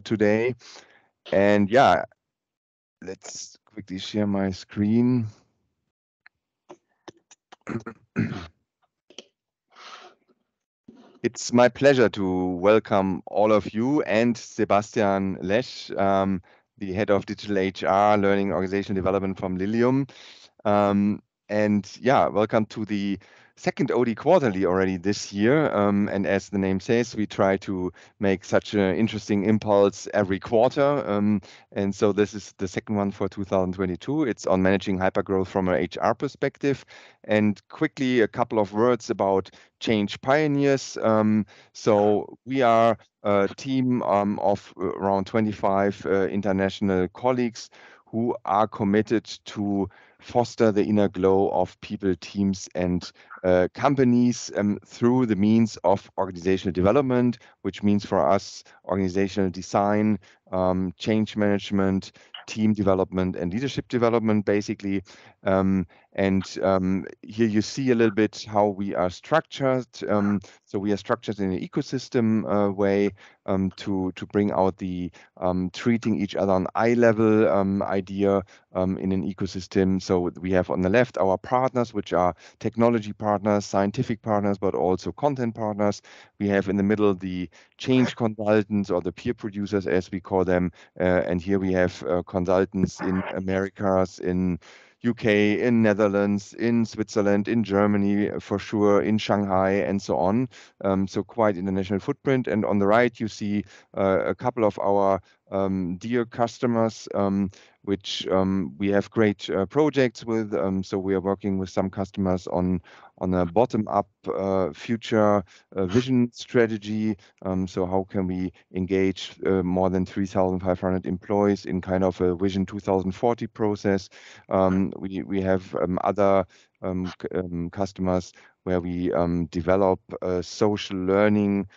today. And yeah, let's quickly share my screen. It's my pleasure to welcome all of you and Sebastian Lesch, the head of digital HR, learning organizational development from LILIUM. And yeah, welcome to the second OD quarterly already this year. And as the name says, we try to make such an interesting impulse every quarter. And so this is the second one for 2022. It's on managing hypergrowth from an HR perspective. And quickly, a couple of words about Change Pioneers. So we are a team of around 25 international colleagues who are committed to foster the inner glow of people, teams, and companies through the means of organizational development, which means for us organizational design, change management, team development, and leadership development, basically. Here you see a little bit how we are structured. So we are structured in an ecosystem way to bring out the treating each other on eye level idea in an ecosystem. So we have on the left our partners, which are technology partners, scientific partners, but also content partners. We have in the middle the change consultants or the peer producers, as we call them. And here we have consultants in Americas, in UK, in Netherlands, in Switzerland, in Germany, for sure, in Shanghai, and so on. So quite international footprint. And on the right, you see a couple of our dear customers, which we have great projects with. So we are working with some customers on a bottom-up future vision strategy. So how can we engage more than 3,500 employees in kind of a Vision 2040 process? We have other customers where we develop a social learning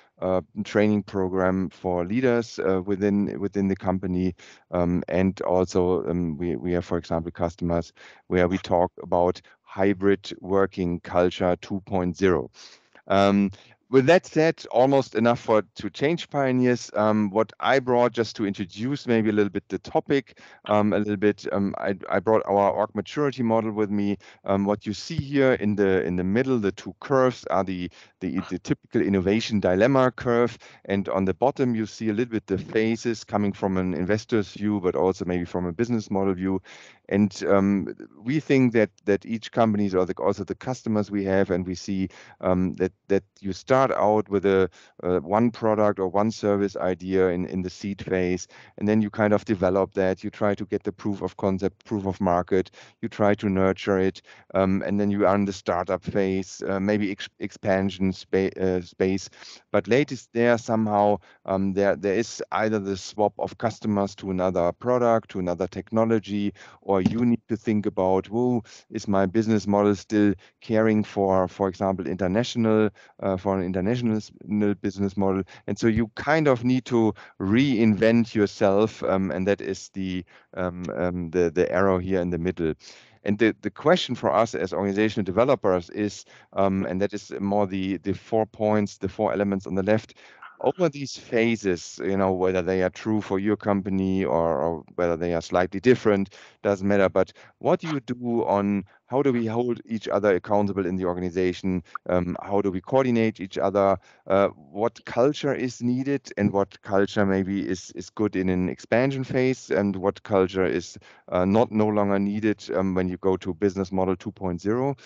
training program for leaders within the company, and also we have, for example, customers where we talk about hybrid working culture 2.0. With that said, almost enough to Change Pioneers. What I brought, just to introduce maybe a little bit the topic, a little bit, I brought our org maturity model with me. What you see here in the middle, the two curves are the typical innovation dilemma curve, and on the bottom you see a little bit the phases coming from an investor's view, but also maybe from a business model view. And we think that each company, or also the customers we have, and we see that you start out with a one product or one service idea in the seed phase, and then you kind of develop that. You try to get the proof of concept, proof of market. You try to nurture it, and then you are in the startup phase, maybe expansion space. But latest there somehow there is either the swap of customers to another product, to another technology, or you need to think about, who is my business model still caring for example, for an international business model. And so you kind of need to reinvent yourself, and that is the arrow here in the middle. And the question for us as organizational developers is, and that is more the 4 points, the 4 elements on the left, over these phases, whether they are true for your company or whether they are slightly different, doesn't matter. But what do you do on how do we hold each other accountable in the organization? How do we coordinate each other? What culture is needed, and what culture maybe is good in an expansion phase, and what culture is no longer needed when you go to business model 2.0?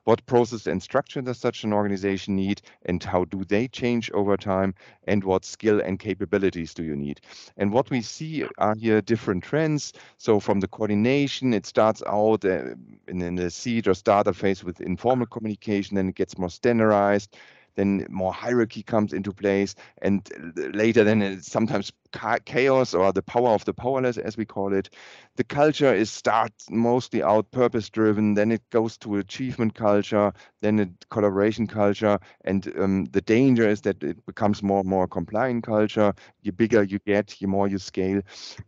What process and structure does such an organization need, and how do they change over time? And what skill and capabilities do you need? And what we see are here different trends. So from the coordination, it starts out in the seed or startup phase with informal communication, then it gets more standardized. Then more hierarchy comes into place, and later then it's sometimes chaos, or the power of the powerless, as we call it. The culture starts mostly out purpose driven, then it goes to achievement culture, then a collaboration culture, and the danger is that it becomes more and more compliant culture. The bigger you get, the more you scale.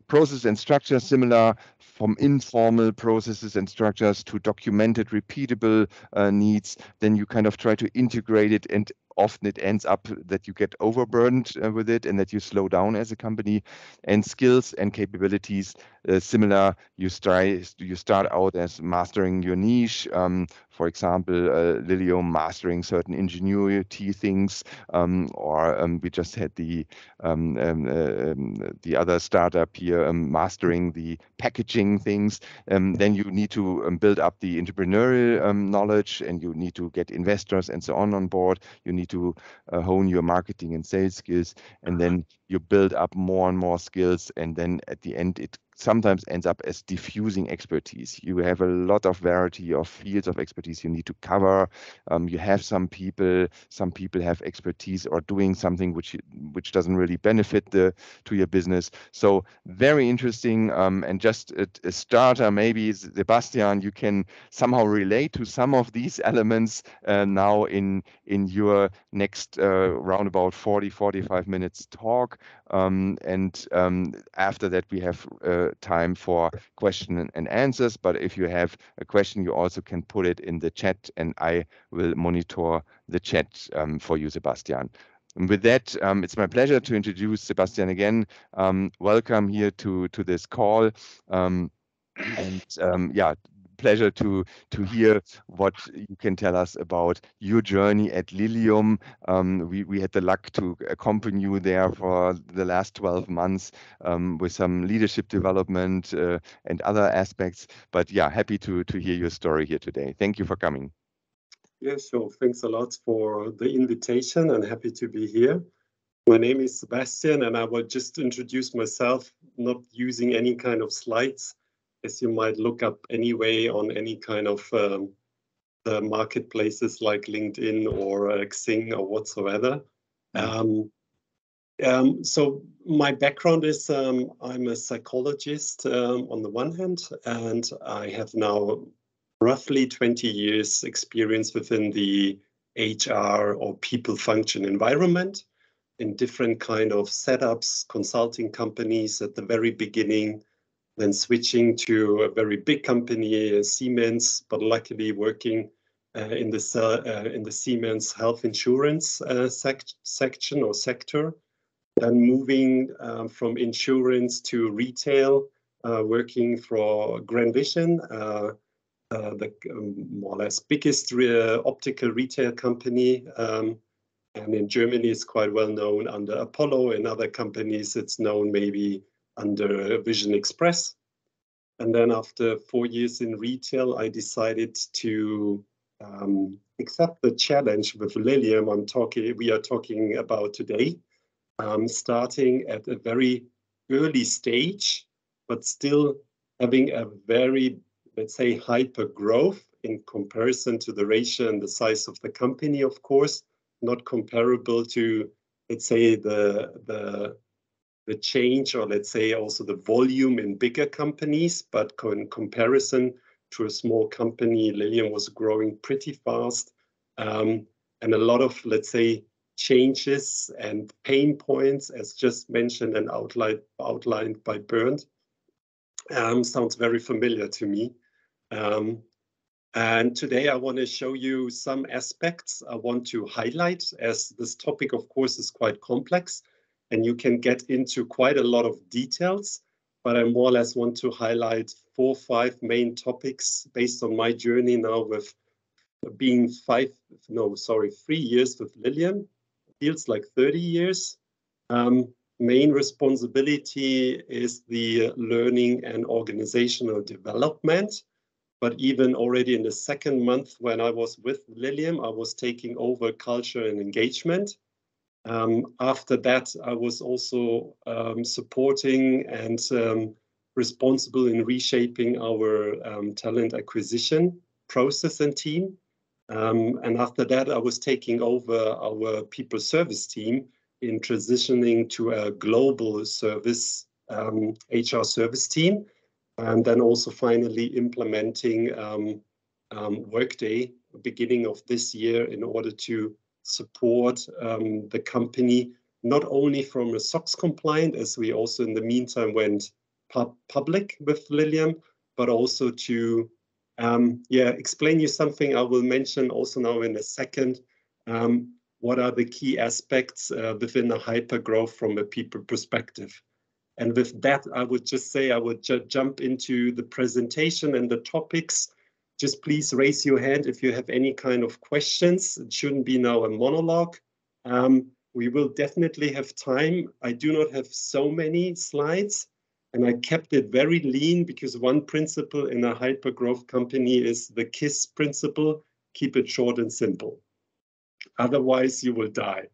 Process and structure similar, from informal processes and structures to documented repeatable needs. Then you kind of try to integrate it and often it ends up that you get overburdened with it and that you slow down as a company. And skills and capabilities, similar. You start out as mastering your niche. For example, LILIUM mastering certain ingenuity things, or we just had the other startup here mastering the packaging things. Then you need to build up the entrepreneurial knowledge, and you need to get investors and so on board. You need to hone your marketing and sales skills, and then you build up more and more skills, and then at the end it sometimes ends up as diffusing expertise. You have a lot of variety of fields of expertise you need to cover. You have some people have expertise or doing something which doesn't really benefit to your business. So very interesting. And just a starter, maybe Sebastian, you can somehow relate to some of these elements now in your next roundabout 45 minutes talk. And after that, we have time for question and answers. But if you have a question, you also can put it in the chat, and I will monitor the chat for you, Sebastian. And with that, it's my pleasure to introduce Sebastian again. Welcome here to this call. Yeah, pleasure to hear what you can tell us about your journey at LILIUM. We had the luck to accompany you there for the last 12 months with some leadership development and other aspects. But yeah, happy to hear your story here today. Thank you for coming. Yeah, sure. Thanks a lot for the invitation, and happy to be here. My name is Sebastian, and I will just introduce myself, not using any kind of slides, as you might look up anyway on any kind of the marketplaces like LinkedIn or Xing or whatsoever. So my background is I'm a psychologist on the one hand, and I have now roughly 20 years experience within the HR or people function environment in different kind of setups, consulting companies at the very beginning, then switching to a very big company, Siemens, but luckily working in the Siemens health insurance section or sector. Then moving from insurance to retail, working for Grand Vision, the more or less biggest optical retail company. And in Germany, it's quite well known under Apollo. In other companies, it's known maybe under Vision Express. And then after 4 years in retail, I decided to accept the challenge with LILIUM we are talking about today, starting at a very early stage, but still having a very, let's say, hyper growth in comparison to the ratio and the size of the company, of course, not comparable to, let's say, the change, or let's say also the volume in bigger companies, but in comparison to a small company, LILIUM was growing pretty fast. And a lot of, let's say, changes and pain points, as just mentioned and outlined by Bernd, sounds very familiar to me. And today I want to show you some aspects I want to highlight, as this topic, of course, is quite complex and you can get into quite a lot of details, but I more or less want to highlight 4 or 5 main topics based on my journey now with being 3 years with LILIUM. Feels like 30 years. Main responsibility is the learning and organizational development. But even already in the second month when I was with LILIUM, I was taking over culture and engagement. After that, I was also supporting and responsible in reshaping our talent acquisition process and team. And after that, I was taking over our people service team in transitioning to a global service, HR service team. And then also finally implementing Workday beginning of this year in order to support the company, not only from a SOX compliant, as we also in the meantime went public with LILIUM, but also to explain you something I will mention also now in a second. what are the key aspects within a hypergrowth from a people perspective. And with that, I would just say I would jump into the presentation and the topics. Just please raise your hand if you have any kind of questions. It shouldn't be now a monologue. We will definitely have time. I do not have so many slides, and I kept it very lean because one principle in a hypergrowth company is the KISS principle: keep it short and simple. Otherwise, you will die.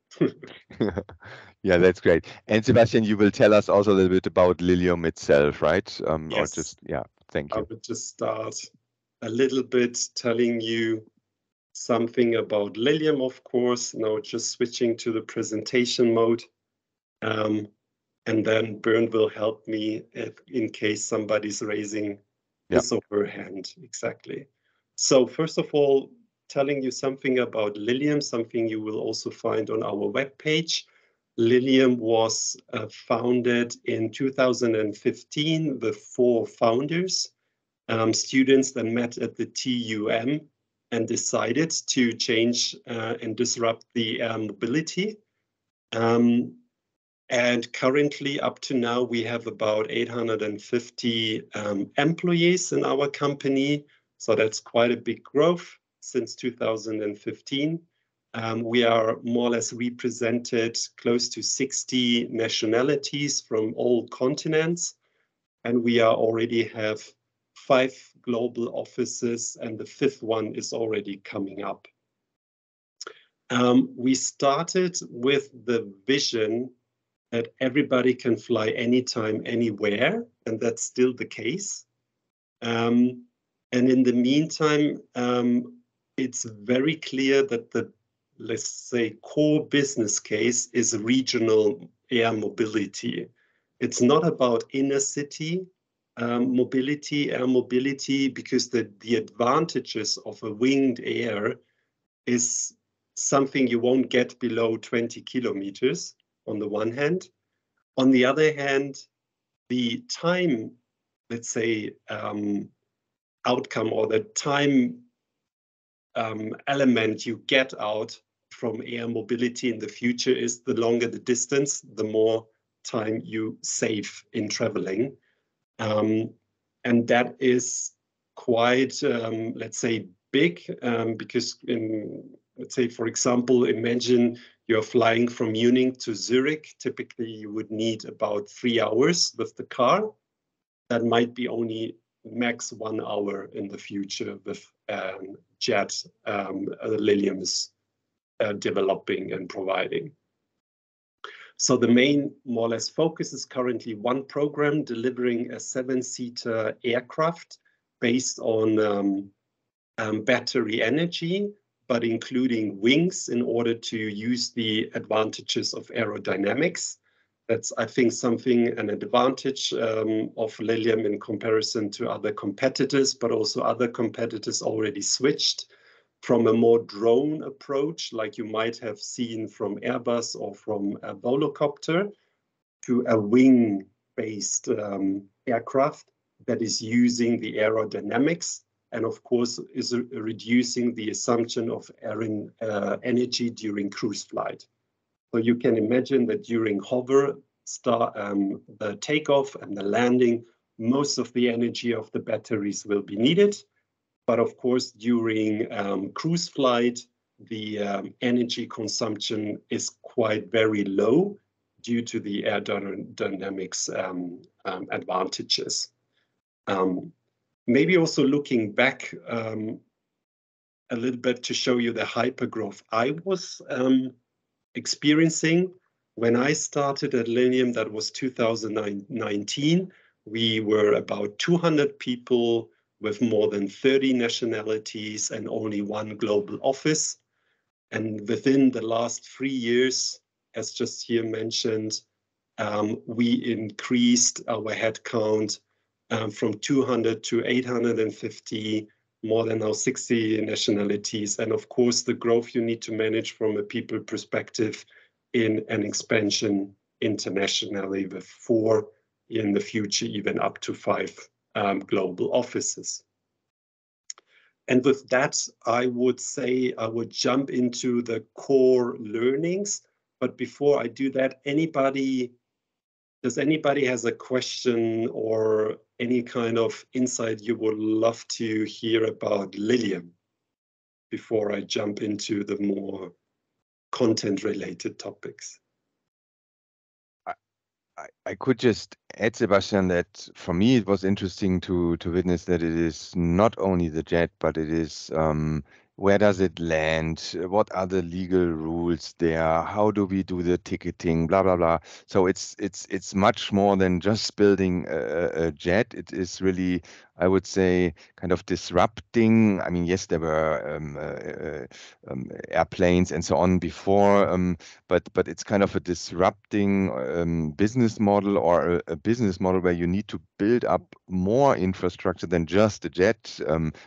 Yeah, that's great. And Sebastian, you will tell us also a little bit about LILIUM itself, right? Yes. Or just, yeah, thank you. I would just start a little bit telling you something about LILIUM, of course. Now just switching to the presentation mode. And then Bernd will help me in case somebody's raising his or her hand. Exactly. So first of all, telling you something about LILIUM, something you will also find on our webpage. LILIUM was founded in 2015 with 4 founders, students that met at the TUM and decided to change and disrupt the air mobility. And currently, up to now, we have about 850 employees in our company. So that's quite a big growth since 2015. We are more or less represented close to 60 nationalities from all continents. And we already have 5 global offices, and the 5th one is already coming up. We started with the vision that everybody can fly anytime, anywhere, and that's still the case. And in the meantime, it's very clear that the, let's say, core business case is regional air mobility. It's not about inner city mobility, air mobility, because the advantages of a winged air is something you won't get below 20 kilometers on the one hand. On the other hand, the time, let's say, outcome or the time element you get out from air mobility in the future is the longer the distance, the more time you save in traveling. And that is quite, let's say, big, because let's say, for example, imagine you're flying from Munich to Zurich. Typically, you would need about 3 hours with the car. That might be only max 1 hour in the future with jet LILIUM is developing and providing. So the main, more or less, focus is currently one program delivering a 7-seater aircraft based on battery energy, but including wings in order to use the advantages of aerodynamics. That's, I think, an advantage of LILIUM in comparison to other competitors, but also other competitors already switched from a more drone approach, like you might have seen from Airbus or from a Volocopter, to a wing-based aircraft that is using the aerodynamics and, of course, is reducing the assumption of energy during cruise flight. So you can imagine that during hover, the takeoff and the landing, most of the energy of the batteries will be needed. But of course, during cruise flight, the energy consumption is quite very low due to the aerodynamics advantages. Maybe also looking back a little bit to show you the hypergrowth I was experiencing. When I started at LILIUM, that was 2019, we were about 200 people with more than 30 nationalities and only 1 global office. And within the last 3 years, as just here mentioned, we increased our headcount from 200 to 850, more than now 60 nationalities. And of course, the growth you need to manage from a people perspective in an expansion internationally with 4, in the future, even up to 5 global offices. And with that, I would say I would jump into the core learnings. But before I do that, does anybody has a question or any kind of insight you would love to hear about LILIUM before I jump into the more content-related topics? I could just add, Sebastian, that for me it was interesting to witness that it is not only the jet, but it is where does it land? What are the legal rules there? How do we do the ticketing? Blah blah blah. So it's much more than just building a jet. It is really, I would say, kind of disrupting. I mean, yes, there were airplanes and so on before, but it's kind of a disrupting business model, or a business model where you need to build up more infrastructure than just a jet.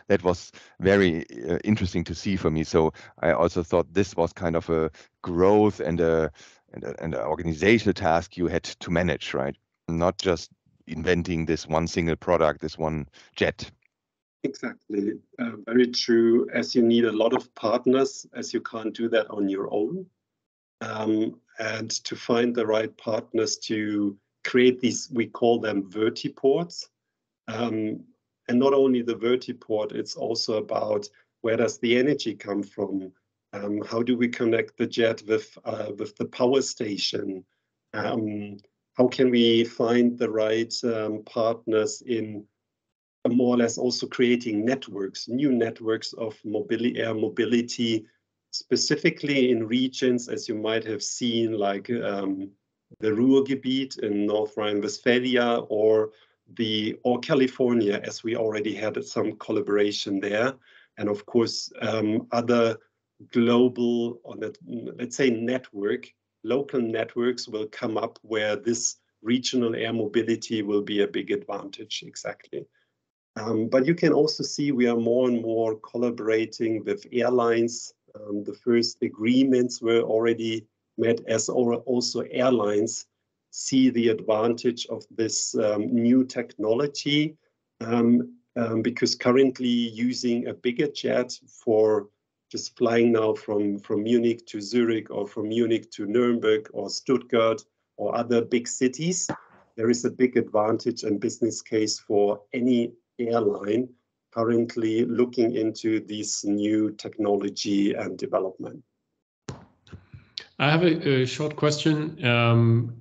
That was very interesting to see for me. So I also thought this was kind of a growth and an organizational task you had to manage, right? Not just inventing this one single product, this one jet. Exactly. Very true. As you need a lot of partners, as you can't do that on your own. And to find the right partners to create these, we call them vertiports. And not only the vertiport, it's also about where does the energy come from? How do we connect the jet with the power station? How can we find the right partners in more or less also creating networks, new networks of air mobility, specifically in regions, as you might have seen, like the Ruhrgebiet in North Rhine-Westphalia, or California, as we already had some collaboration there. And of course, other global, or let's say local networks will come up where this regional air mobility will be a big advantage, exactly. But you can also see we are more and more collaborating with airlines. The first agreements were already met, as also airlines see the advantage of this new technology, because currently using a bigger jet for just flying now from Munich to Zurich, or from Munich to Nuremberg or Stuttgart or other big cities, there is a big advantage and business case for any airline currently looking into this new technology and development. I have a short question.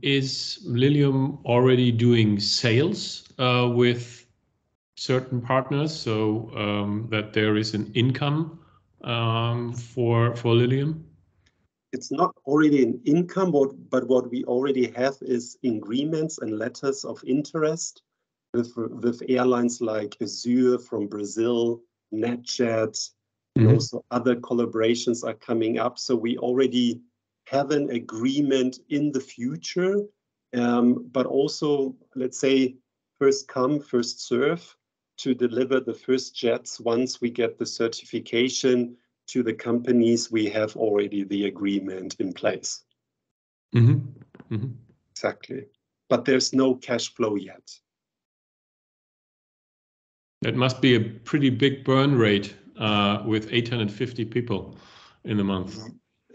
Is LILIUM already doing sales with certain partners, so that there is an income for LILIUM? It's not already an income, but what we already have is agreements and letters of interest with airlines like Azur from Brazil, NetJet, and also other collaborations are coming up. So we already have an agreement in the future, but also, let's say, first come, first serve to deliver the first jets. Once we get the certification to the companies, we have already the agreement in place. Exactly. But there's no cash flow yet. That must be a pretty big burn rate with 850 people in a month.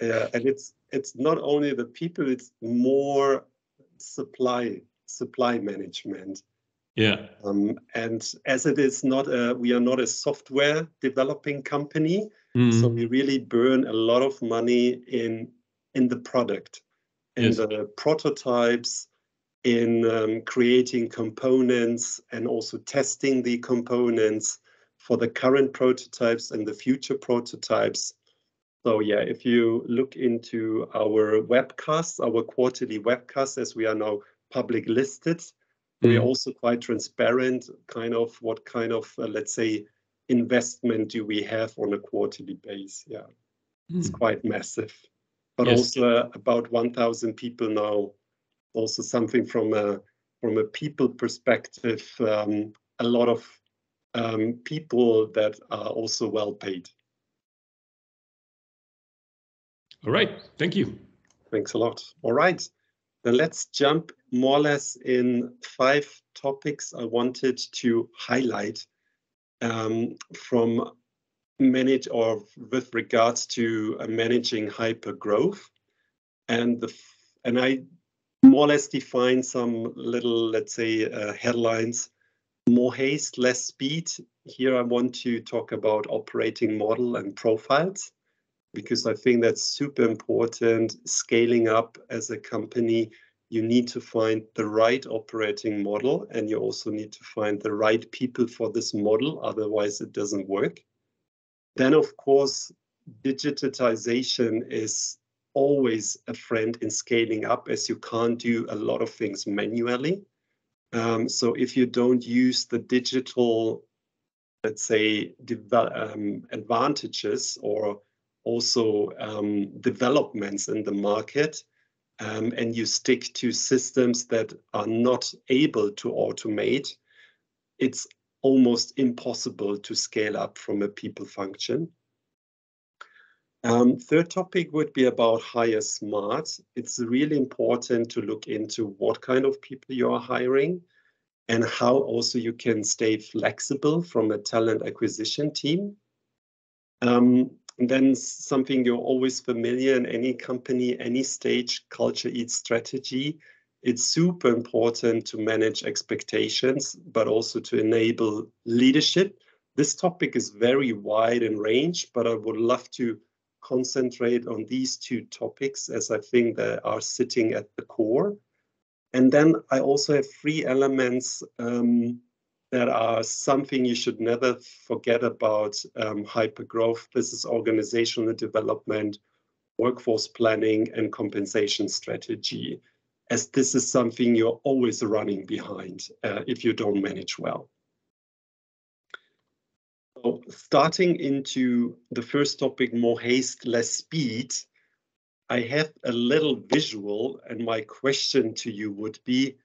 Yeah, and it's not only the people; it's more supply management. Yeah. And as it is not we are not a software developing company, so we really burn a lot of money in the product, in the prototypes, in creating components, and also testing the components for the current prototypes and the future prototypes. So yeah, if you look into our webcasts, our quarterly webcasts, as we are now public listed, we are also quite transparent, what kind of, let's say, investment do we have on a quarterly base. Yeah, it's quite massive. But also about 1,000 people now. Also something from a people perspective, a lot of people that are also well paid. All right, thank you. Thanks a lot. All right, then let's jump more or less in 5 topics I wanted to highlight from manage, or with regards to managing hypergrowth. And I more or less define some little, let's say, headlines: more haste, less speed. Here I want to talk about operating model and profiles, because I think that's super important. Scaling up as a company, you need to find the right operating model, and you also need to find the right people for this model, otherwise it doesn't work. Then, of course, digitization is always a friend in scaling up, as you can't do a lot of things manually. So if you don't use the digital, let's say, advantages or also developments in the market, and you stick to systems that are not able to automate, it's almost impossible to scale up from a people function. Third topic would be about hire smart. It's really important to look into what kind of people you are hiring and how also you can stay flexible from a talent acquisition team. And then something you're always familiar in any company, any stage, culture eats strategy. It's super important to manage expectations, but also to enable leadership. This topic is very wide in range, but I would love to concentrate on these two topics, as I think they are sitting at the core. And then I also have 3 elements that are something you should never forget about hypergrowth. This is organizational development, workforce planning, and compensation strategy, as this is something you're always running behind if you don't manage well. So starting into the first topic, more haste, less speed, I have a little visual, and my question to you would be,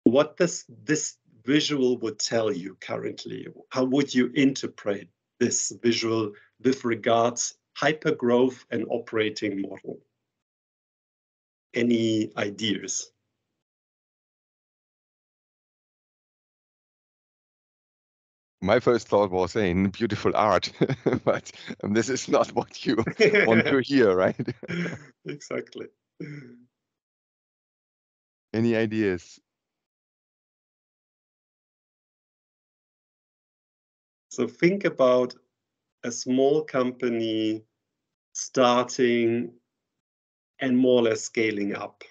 what does this visual would tell you currently? How would you interpret this visual with regards hypergrowth and operating model? Any ideas? My first thought was saying beautiful art, but this is not what you want to hear, right? Exactly. Any ideas? So think about a small company starting and more or less scaling up.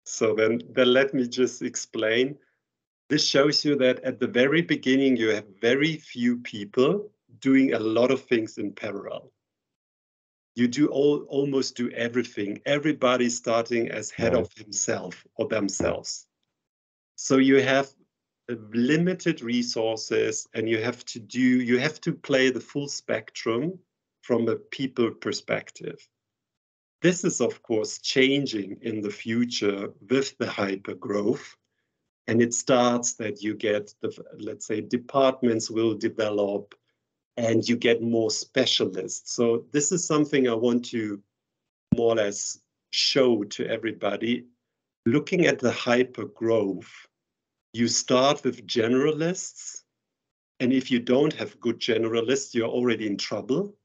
So then let me just explain. This shows you that at the very beginning, you have very few people doing a lot of things in parallel. You do almost do everything. Everybody's starting as head of himself or themselves. So you have limited resources, and you have to play the full spectrum from a people perspective. This is, of course, changing in the future with the hypergrowth. And it starts that you get let's say, departments will develop and you get more specialists. So this is something I want to more or less show to everybody. Looking at the hypergrowth, you start with generalists. And if you don't have good generalists, you're already in trouble.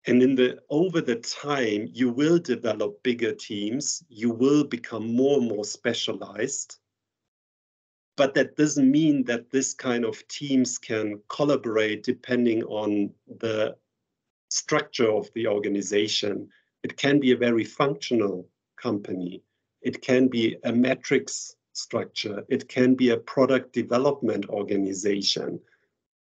And over the time, you will develop bigger teams. You will become more and more specialized. But that doesn't mean that this kind of teams can collaborate depending on the structure of the organization. It can be a very functional company. It can be a metrics structure. It can be a product development organization.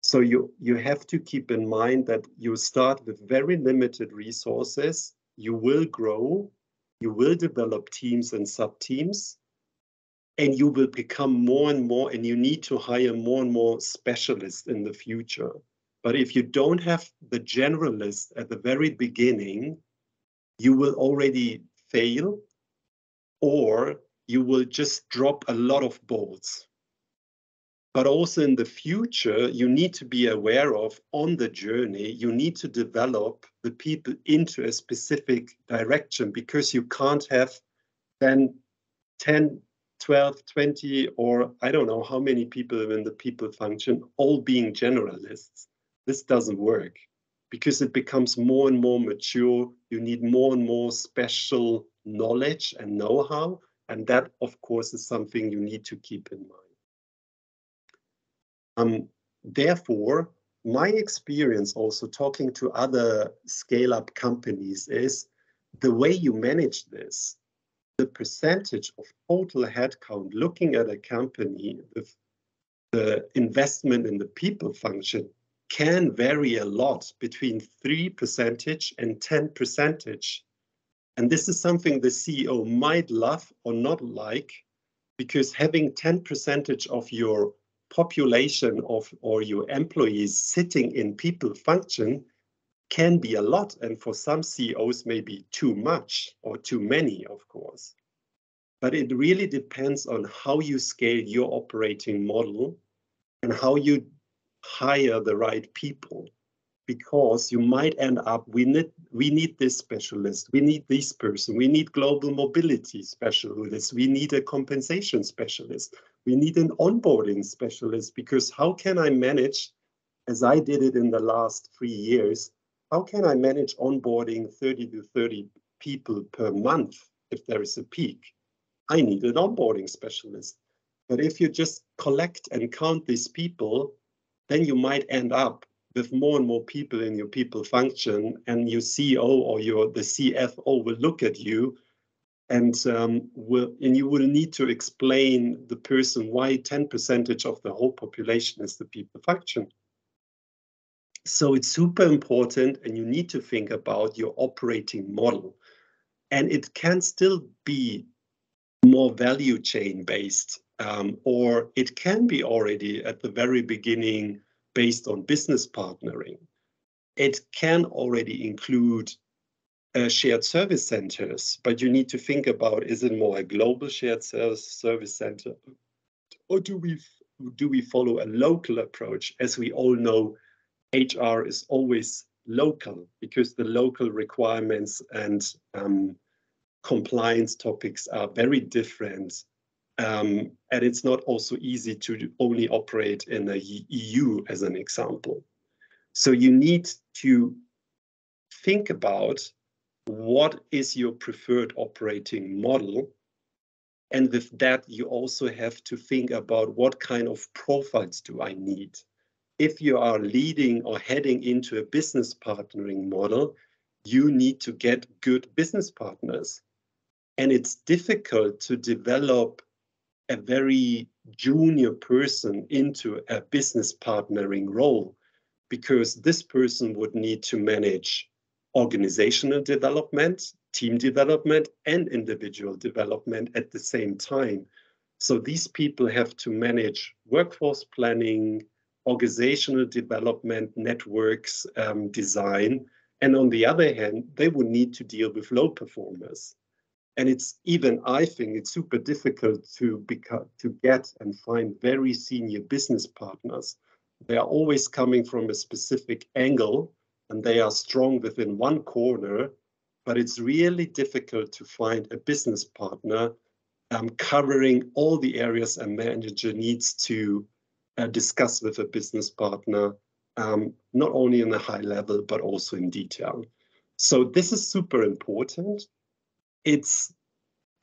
So you have to keep in mind that you start with very limited resources. You will grow. You will develop teams and sub-teams. And you will become more and more, and you need to hire more and more specialists in the future. But if you don't have the generalists at the very beginning, you will already fail, or you will just drop a lot of balls. But also in the future, you need to be aware of, on the journey, you need to develop the people into a specific direction, because you can't have then 10, 12, 20, or I don't know how many people in the people function, all being generalists. This doesn't work because it becomes more and more mature. You need more and more special knowledge and know-how. And that, of course, is something you need to keep in mind. Therefore, my experience also talking to other scale-up companies is the way you manage this, the percentage of total headcount, looking at a company with the investment in the people function can vary a lot between 3% and 10%. And this is something the CEO might love or not like, because having 10% of your population or your employees sitting in people function can be a lot. And for some CEOs, maybe too much or too many, of course. But it really depends on how you scale your operating model and how you hire the right people, because you might end up, we need this specialist, we need this person, we need global mobility specialists, we need a compensation specialist, we need an onboarding specialist, because how can I manage, as I did it in the last 3 years, how can I manage onboarding 30 to 30 people per month if there is a peak? I need an onboarding specialist. But if you just collect and count these people, then you might end up with more and more people in your people function, and your CEO or the CFO will look at you and you will need to explain the person why 10% of the whole population is the people function. So it's super important, and you need to think about your operating model. And it can still be more value chain based, or it can be already at the very beginning based on business partnering. It can already include shared service centers, but you need to think about, is it more a global shared service center, or do we follow a local approach? As we all know, HR is always local because the local requirements and compliance topics are very different. And it's not also easy to only operate in the EU, as an example. So you need to think about what is your preferred operating model. And with that, you also have to think about what kind of profiles do I need. If you are leading or heading into a business partnering model, you need to get good business partners. And it's difficult to develop a very junior person into a business partnering role, because this person would need to manage organizational development, team development, and individual development at the same time. So these people have to manage workforce planning, organizational development, networks, design. And on the other hand, they would need to deal with low performers. And it's even, I think, it's super difficult to get and find very senior business partners. They are always coming from a specific angle, and they are strong within one corner, but it's really difficult to find a business partner covering all the areas a manager needs to discuss with a business partner, not only in a high level, but also in detail. So this is super important. It's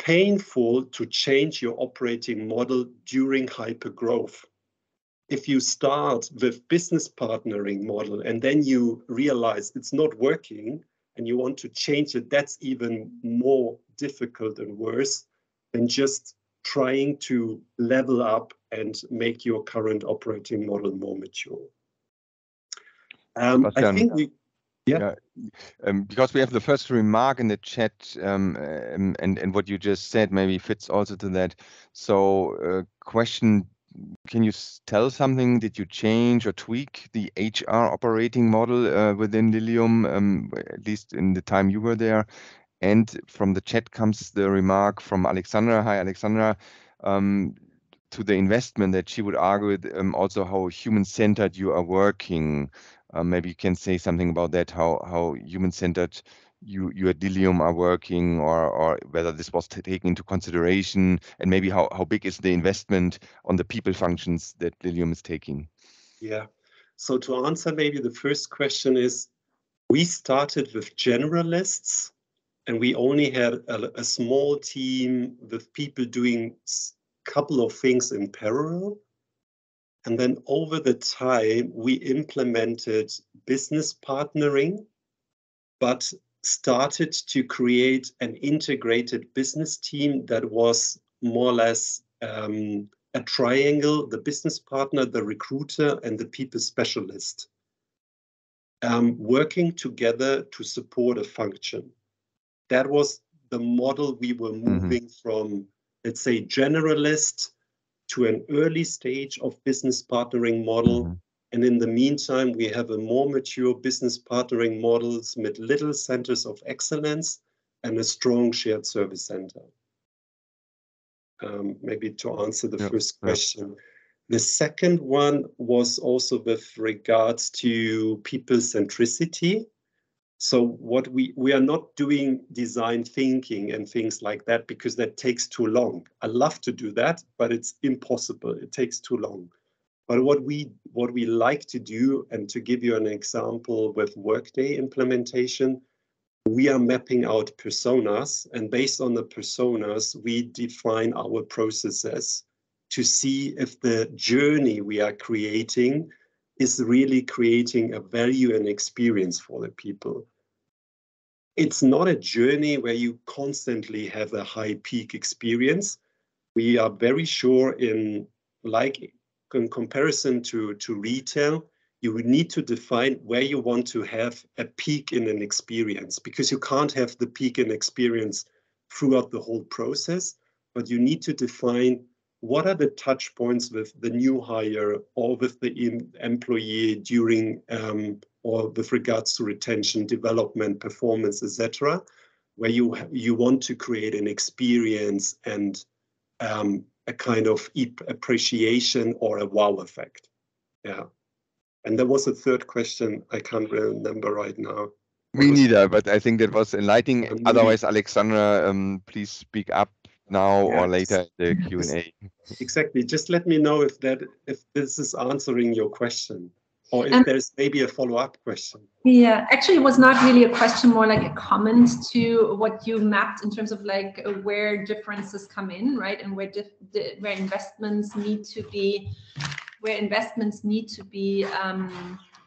painful to change your operating model during hypergrowth. If you start with business partnering model and then you realize it's not working and you want to change it, that's even more difficult and worse than just trying to level up and make your current operating model more mature. I think we, yeah. Because we have the first remark in the chat, and what you just said maybe fits also to that. So, question: can you tell something? Did you change or tweak the HR operating model within LILIUM, at least in the time you were there? And from the chat comes the remark from Alexandra. Hi, Alexandra. To the investment, that she would argue also how human-centered you are working. Maybe you can say something about that, how human-centered you at LILIUM are working, or whether this was taken into consideration, and maybe how big is the investment on the people functions that LILIUM is taking? Yeah. So to answer maybe the first question is, we started with generalists, and we only had a small team with people doing a couple of things in parallel. And then over the time, we implemented business partnering, but started to create an integrated business team that was more or less a triangle: the business partner, the recruiter, and the people specialist, working together to support a function. That was the model we were moving from, let's say, generalist to an early stage of business partnering model. And in the meantime, we have a more mature business partnering models with little centers of excellence and a strong shared service center. Maybe to answer the first question. The second one was also with regards to people centricity. So what we are not doing design thinking and things like that, because that takes too long. I love to do that, but it's impossible. It takes too long. But what we like to do, and to give you an example with Workday implementation, we are mapping out personas, and based on the personas, we define our processes to see if the journey we are creating is really creating a value and experience for the people. It's not a journey where you constantly have a high peak experience. We are very sure in comparison to retail, you would need to define where you want to have a peak in an experience, because you can't have the peak in experience throughout the whole process, but you need to define what are the touch points with the new hire or with the employee during or with regards to retention, development, performance, etc., where you want to create an experience and a kind of appreciation or a wow effect. Yeah. And there was a third question I can't remember right now. Me neither, but I think that was enlightening. Otherwise, Alexandra, please speak up now or later in the Q&A. Exactly. Just let me know if this is answering your question, or if there's maybe a follow-up question. Yeah, actually, it was not really a question, more like a comment to what you mapped in terms of like where differences come in, right, and where investments need to be,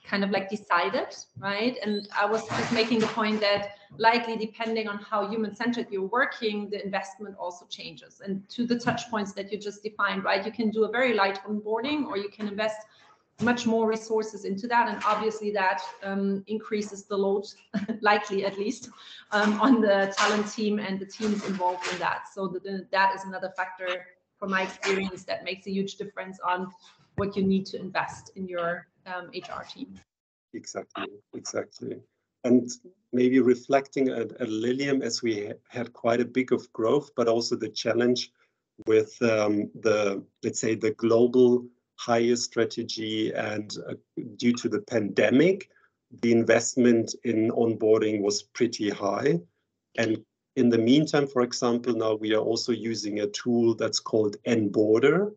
kind of like decided, right? And I was just making the point that likely depending on how human-centered you're working, the investment also changes. And to the touch points that you just defined, right? You can do a very light onboarding, or you can invest much more resources into that. And obviously that increases the load, likely at least, on the talent team and the teams involved in that. So that is another factor from my experience that makes a huge difference on what you need to invest in your HR team. Exactly. And maybe reflecting at LILIUM, as we had quite a bit of growth, but also the challenge with let's say the global hire strategy, and due to the pandemic, the investment in onboarding was pretty high. And in the meantime, for example, now we are also using a tool that's called Onboarder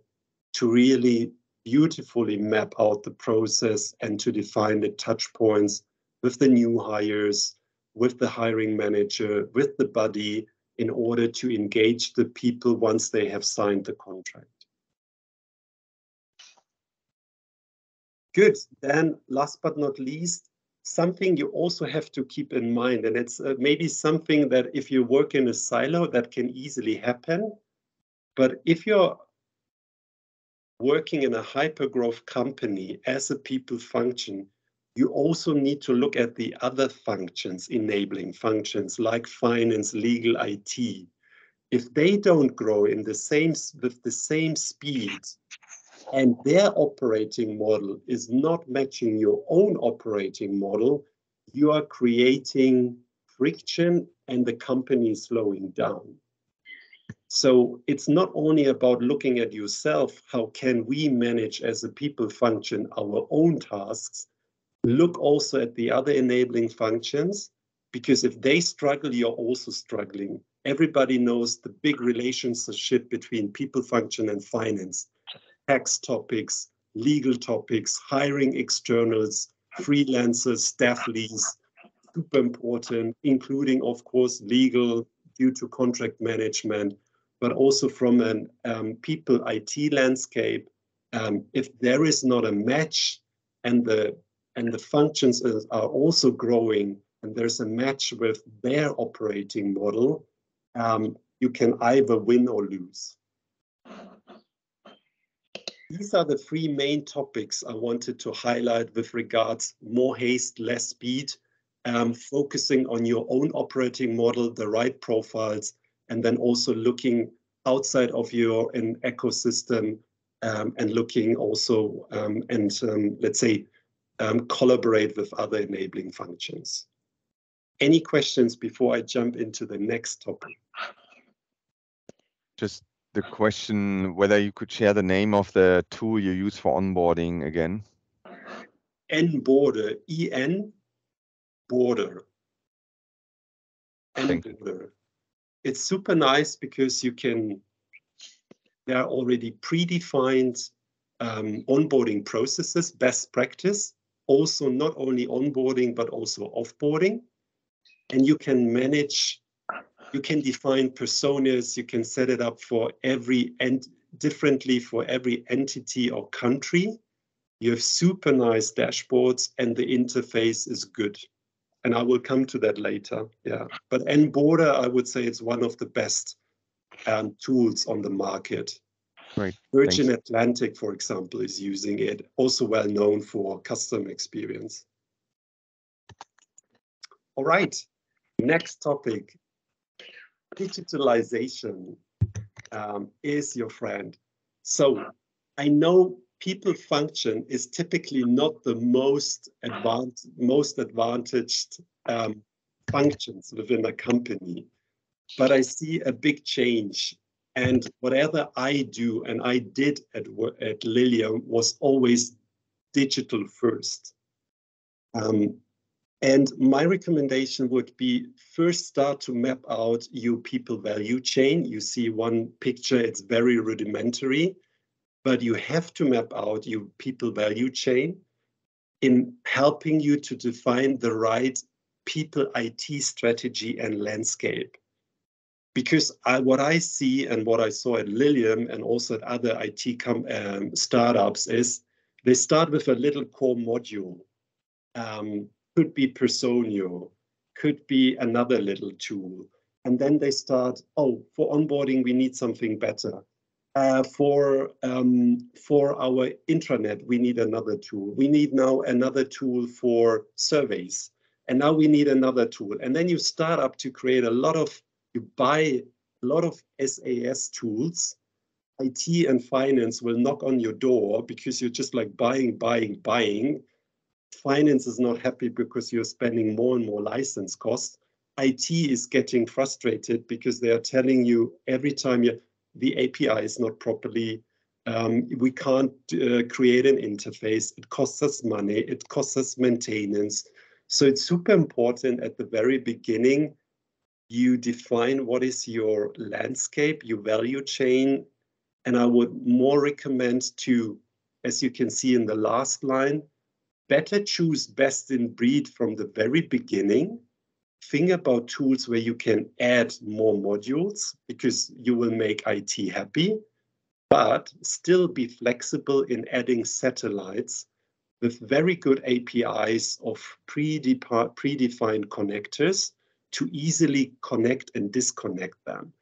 to really beautifully map out the process and to define the touch points with the new hires, with the hiring manager, with the buddy, in order to engage the people once they have signed the contract. Good. Then last but not least, something you also have to keep in mind, and it's maybe something that if you work in a silo, that can easily happen. But if you're working in a hypergrowth company as a people function, you also need to look at the other functions, enabling functions like finance, legal, IT. If they don't grow with the same speed, and their operating model is not matching your own operating model, you are creating friction and the company is slowing down. So it's not only about looking at yourself, how can we manage as a people function our own tasks, look also at the other enabling functions, because if they struggle, you're also struggling. Everybody knows the big relationship between people function and finance, tax topics, legal topics, hiring externals, freelancers, staff lease, super important, including, of course, legal due to contract management, but also from an people IT landscape. If there is not a match and the functions are also growing and there's a match with their operating model, you can either win or lose. These are the three main topics I wanted to highlight with regards more haste, less speed, focusing on your own operating model, the right profiles, and then also looking outside of your ecosystem and looking also let's say collaborate with other enabling functions. Any questions before I jump into the next topic? Just the question whether you could share the name of the tool you use for onboarding again. N-Border, E-N, border. N-Border. It's super nice because you can, there are already predefined onboarding processes, best practice, also not only onboarding, but also offboarding. And you can manage, you can define personas, you can set it up for every differently for every entity or country. You have super nice dashboards and the interface is good. And I will come to that later. Yeah, but N-Border, I would say it's one of the best tools on the market. Right. Virgin Thanks. Atlantic, for example, is using it, also well known for customer experience. All right, next topic. Digitalization is your friend. So I know people function is typically not the most advantaged functions within a company, but I see a big change. And whatever I do, and I did at LILIUM, was always digital first. And my recommendation would be first start to map out your people value chain. You see one picture, it's very rudimentary, but you have to map out your people value chain in helping you to define the right people IT strategy and landscape. Because what I see and what I saw at LILIUM and also at other IT startups is they start with a little core module. Could be Personio, could be another little tool. And then they start, oh, for onboarding, we need something better. For our intranet, we need another tool. We need now another tool for surveys. And now we need another tool. And then you start up to create a lot of, you buy a lot of SAS tools. IT and finance will knock on your door because you're just like buying. Finance is not happy because you're spending more and more license costs. IT is getting frustrated because they are telling you every time the API is not properly, we can't create an interface. It costs us money. It costs us maintenance. So it's super important at the very beginning, you define what is your landscape, your value chain. And I would more recommend to, as you can see in the last line, better choose best in breed from the very beginning. Think about tools where you can add more modules because you will make IT happy, but still be flexible in adding satellites with very good APIs of predefined connectors to easily connect and disconnect them.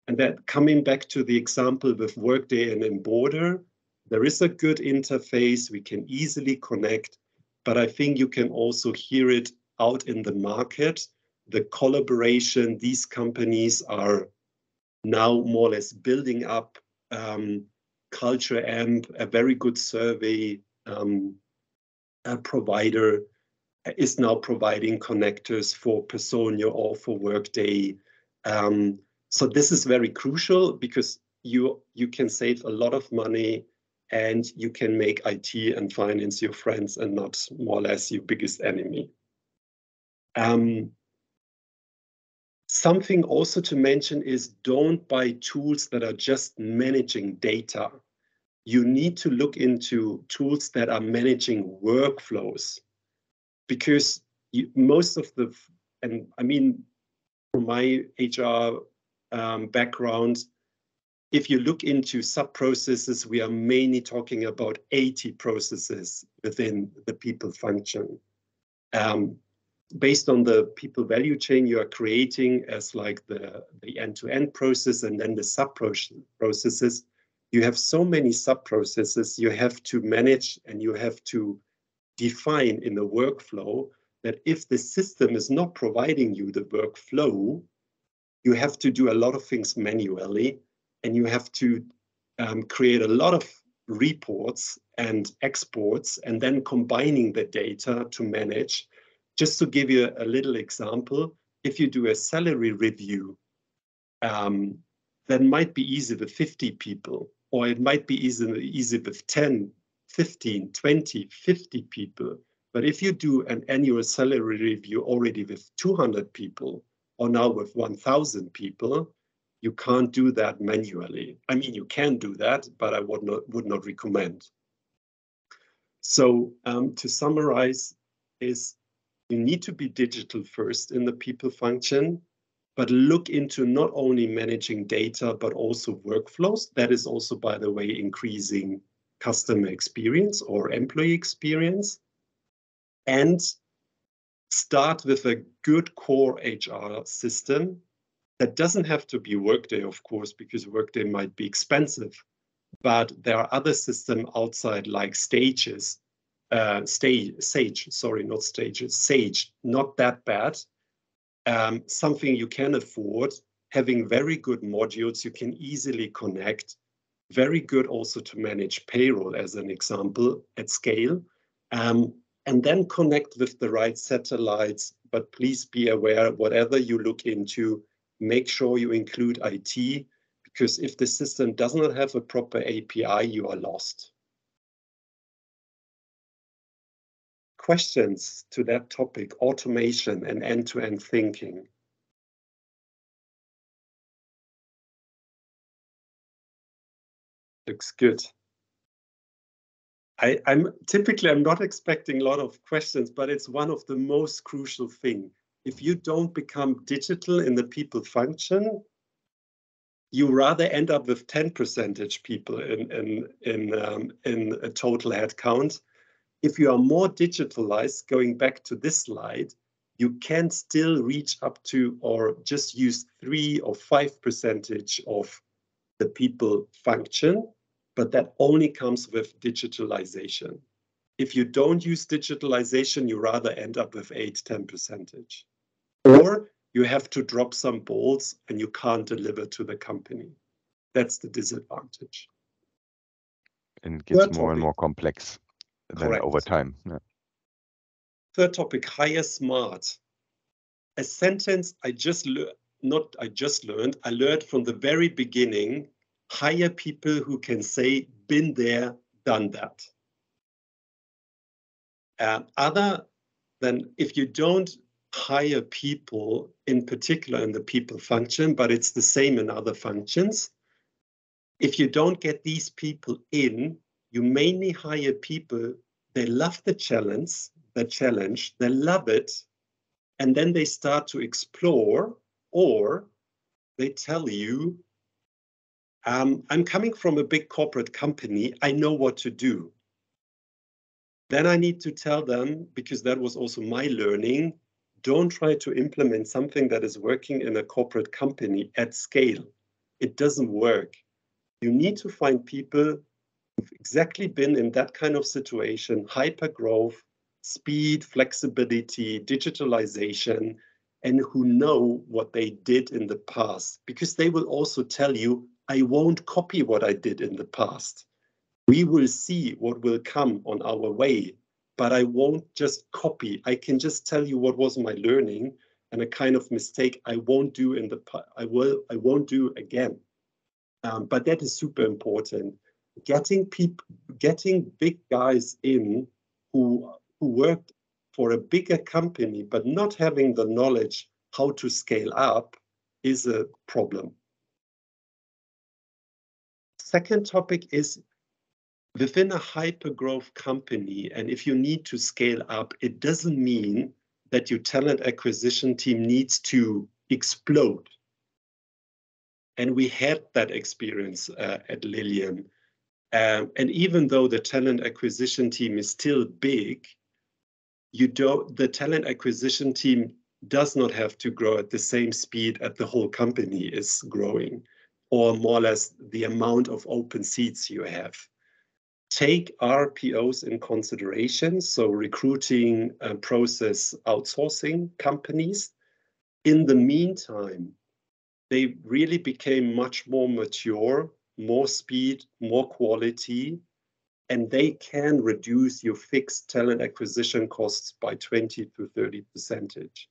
And that coming back to the example with Workday and N-Border, there is a good interface, we can easily connect, but I think you can also hear it out in the market. The collaboration, these companies are now more or less building up. Culture Amp, a very good survey provider, is now providing connectors for Personio or for Workday. So this is very crucial because you can save a lot of money and you can make IT and finance your friends and not more or less your biggest enemy. Something also to mention is don't buy tools that are just managing data. You need to look into tools that are managing workflows, because most of the, and I mean, from my HR background, if you look into sub-processes, we are mainly talking about 80 processes within the people function. Based on the people value chain you are creating as like the end-to-end process and then the sub-processes, you have so many sub-processes you have to manage and you have to define in the workflow that if the system is not providing you the workflow, you have to do a lot of things manually, and you have to create a lot of reports and exports and then combining the data to manage. Just to give you a little example, if you do a salary review, that might be easy with 50 people, or it might be easy with 10, 15, 20, 50 people. But if you do an annual salary review already with 200 people, or now with 1,000 people, you can't do that manually. I mean, you can do that, but I would not recommend. So to summarize is, you need to be digital first in the people function, but look into not only managing data, but also workflows. That is also, by the way, increasing customer experience or employee experience. And start with a good core HR system. That doesn't have to be Workday, of course, because Workday might be expensive. But there are other systems outside, like Sage, sorry, not Stages, Sage, not that bad. Something you can afford, having very good modules you can easily connect, very good also to manage payroll as an example at scale, and then connect with the right satellites. But please be aware, whatever you look into, make sure you include IT, because if the system does not have a proper API, you are lost. Questions to that topic, automation and end-to-end thinking? Looks good. I'm not expecting a lot of questions, but it's one of the most crucial things. If you don't become digital in the people function, you rather end up with 10% people in a total headcount. If you are more digitalized, going back to this slide, you can still reach up to or just use 3 or 5% of the people function, but that only comes with digitalization. If you don't use digitalization, you rather end up with 8–10%. Or you have to drop some balls and you can't deliver to the company. That's the disadvantage. And it gets more and more complex than over time. Yeah. Third topic, hire smart. A sentence I learned from the very beginning: hire people who can say, been there, done that. Other than, if you don't hire people, in particular in the people function, but it's the same in other functions, if you don't get these people in, you mainly hire people, they love the challenge, they love it, and then they start to explore, or they tell you, I'm coming from a big corporate company, I know what to do. Then I need to tell them, because that was also my learning, don't try to implement something that is working in a corporate company at scale. It doesn't work. You need to find people who've exactly been in that kind of situation, hypergrowth, speed, flexibility, digitalization, and who know what they did in the past, because they will also tell you, I won't copy what I did in the past. We will see what will come on our way, but I won't just copy. I can just tell you what was my learning and a kind of mistake I won't do in the past. I won't do again. But that is super important. Getting big guys in who worked for a bigger company, but not having the knowledge how to scale up, is a problem. Second topic is within a hypergrowth company, and if you need to scale up, it doesn't mean that your talent acquisition team needs to explode. And we had that experience at LILIUM. And even though the talent acquisition team is still big, the talent acquisition team does not have to grow at the same speed as the whole company is growing, or more or less the amount of open seats you have. Take RPOs in consideration, so recruiting process outsourcing companies. In the meantime, they really became much more mature, more speed, more quality, and they can reduce your fixed talent acquisition costs by 20 to 30%.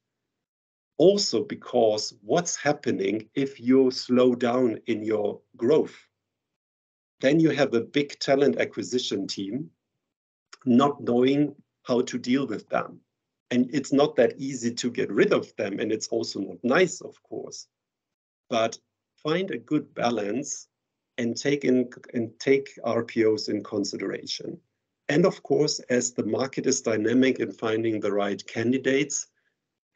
Also because what's happening if you slow down in your growth? Then you have a big talent acquisition team not knowing how to deal with them. And it's not that easy to get rid of them, and it's also not nice, of course. But find a good balance and take RPOs in consideration. And of course, as the market is dynamic in finding the right candidates,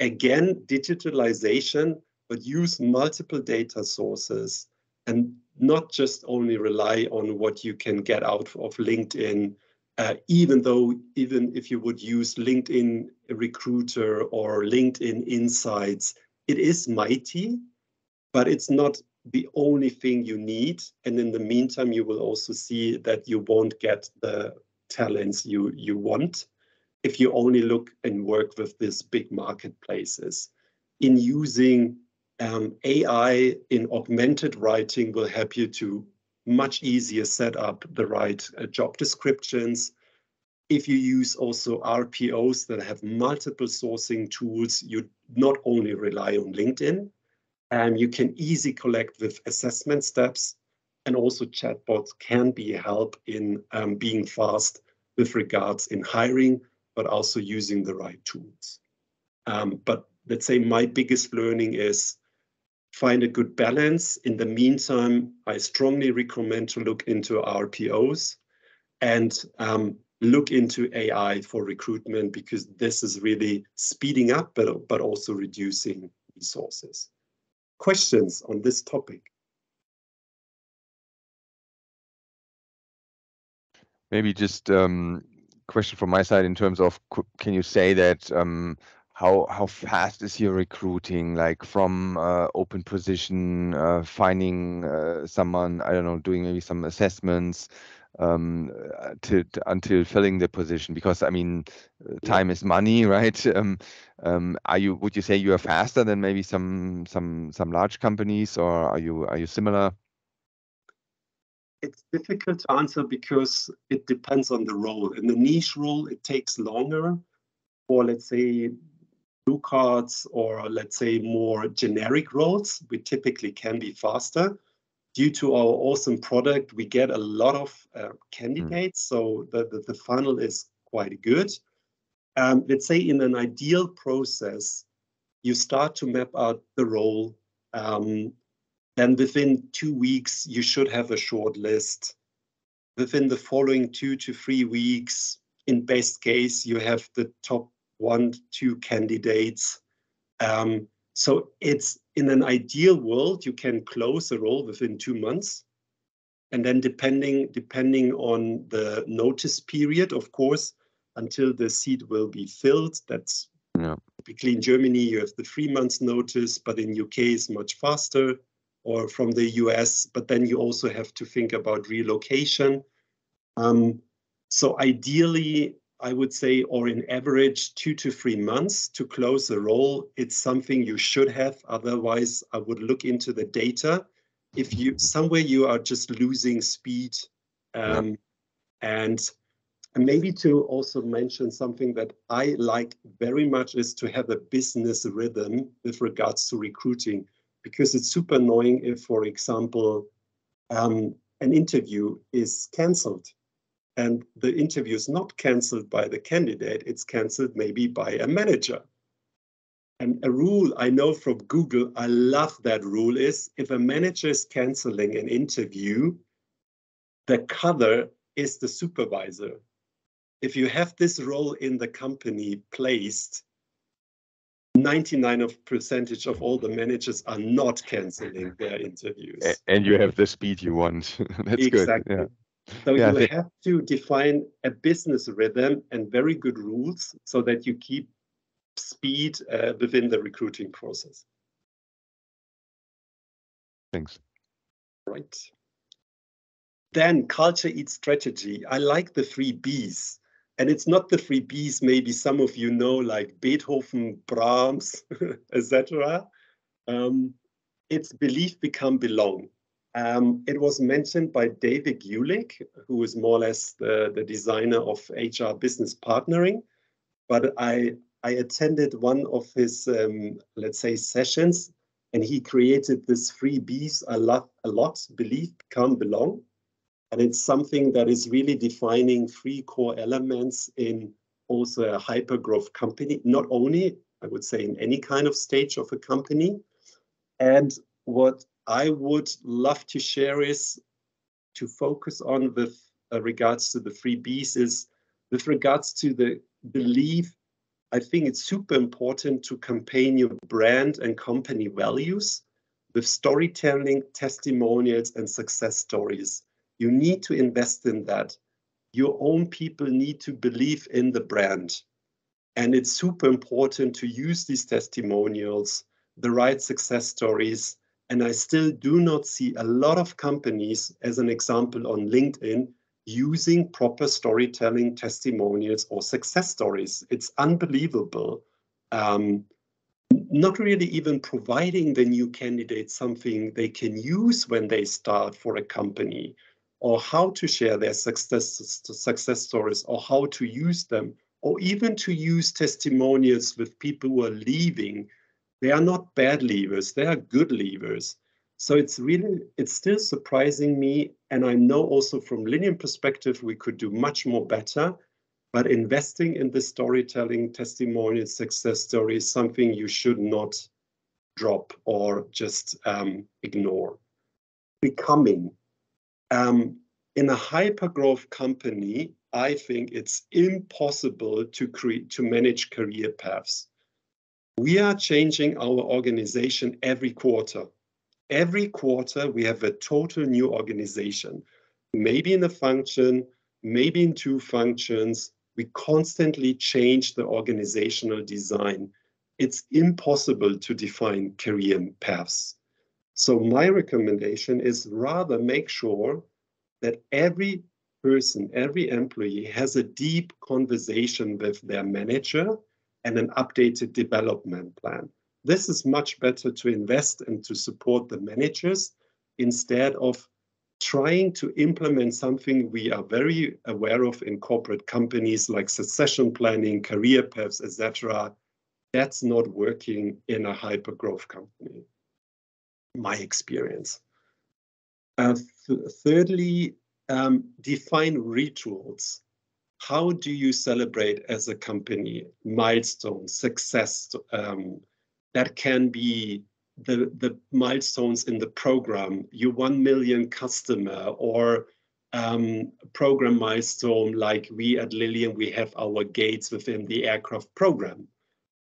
again, digitalization, but use multiple data sources and not just only rely on what you can get out of LinkedIn, even if you would use LinkedIn Recruiter or LinkedIn Insights, it is mighty, but it's not the only thing you need. And in the meantime, you will also see that you won't get the talents you want if you only look and work with these big marketplaces. In using AI in augmented writing will help you to much easier set up the right job descriptions. If you use also RPOs that have multiple sourcing tools, you not only rely on LinkedIn, you can easily collect with assessment steps, and also chatbots can be a help in being fast with regards in hiring, but also using the right tools. But let's say my biggest learning is find a good balance. In the meantime, I strongly recommend to look into RPOs and look into AI for recruitment, because this is really speeding up, but also reducing resources. Questions on this topic? Maybe just question from my side in terms of, can you say that how fast is your recruiting, like from open position, finding someone, I don't know, doing maybe some assessments until filling the position? Because I mean, time is money, right? Would you say you are faster than maybe some large companies, or are you similar? It's difficult to answer because it depends on the role. In the niche role, it takes longer. For, let's say, blue cards, or let's say more generic roles, we typically can be faster. Due to our awesome product, we get a lot of candidates, so the funnel is quite good. Let's say in an ideal process, you start to map out the role, and within 2 weeks, you should have a short list. Within the following 2 to 3 weeks, in best case, you have the top 1, 2 candidates. So it's in an ideal world, you can close a role within 2 months. And then depending on the notice period, of course, until the seat will be filled, that's typically in Germany, you have the 3 months notice, but in UK it's much faster, or from the US, but then you also have to think about relocation. So ideally, I would say, or in average, 2 to 3 months to close a role. It's something you should have. Otherwise, I would look into the data. If somewhere you are just losing speed, and maybe to also mention something that I like very much is to have a business rhythm with regards to recruiting, because it's super annoying if, for example, an interview is cancelled. And the interview is not cancelled by the candidate, it's cancelled maybe by a manager. And a rule I know from Google, I love that rule, is if a manager is canceling an interview, the cover is the supervisor. If you have this role in the company placed, 99% of all the managers are not canceling their interviews. And you have the speed you want. That's exactly. good. Yeah. So Yeah, you have to define a business rhythm and very good rules so that you keep speed within the recruiting process. thanks. Right. Then culture eats strategy. I like the 3 Bs. And it's not the 3 Bs, maybe some of you know, like Beethoven, Brahms, etc. It's believe, become, belong. It was mentioned by David Gulick, who is more or less the designer of HR business partnering. But I attended one of his, let's say, sessions, and he created this 3 Bs a lot, believe, become, belong. And it's something that is really defining 3 core elements in also a hypergrowth company, not only, I would say, in any kind of stage of a company. And what I would love to share is to focus on with regards to the 3 Bs is with regards to the belief. I think it's super important to campaign your brand and company values with storytelling, testimonials, and success stories. You need to invest in that. Your own people need to believe in the brand. And it's super important to use these testimonials, the right success stories. And I still do not see a lot of companies, as an example on LinkedIn, using proper storytelling, testimonials, or success stories. It's unbelievable. Not really even providing the new candidate something they can use when they start for a company, or how to share their success stories, or how to use them, or even to use testimonials with people who are leaving. They are not bad leavers, they are good leavers. So it's still surprising me. And I know also from LILIUM perspective, we could do much more better. But investing in the storytelling, testimonial, success story is something you should not drop or just ignore. Becoming. In a hypergrowth company, I think it's impossible to manage career paths. We are changing our organization every quarter. Every quarter, we have a total new organization, maybe in a function, maybe in 2 functions. We constantly change the organizational design. It's impossible to define career paths. So my recommendation is rather make sure that every person, every employee has a deep conversation with their manager and an updated development plan. This is much better to invest and to support the managers instead of trying to implement something we are very aware of in corporate companies like succession planning, career paths, etc. That's not working in a hypergrowth company, my experience. Thirdly, define rituals. How do you celebrate as a company milestones, success? That can be the milestones in the program, your 1 million customer, or program milestone like we at LILIUM, we have our gates within the aircraft program.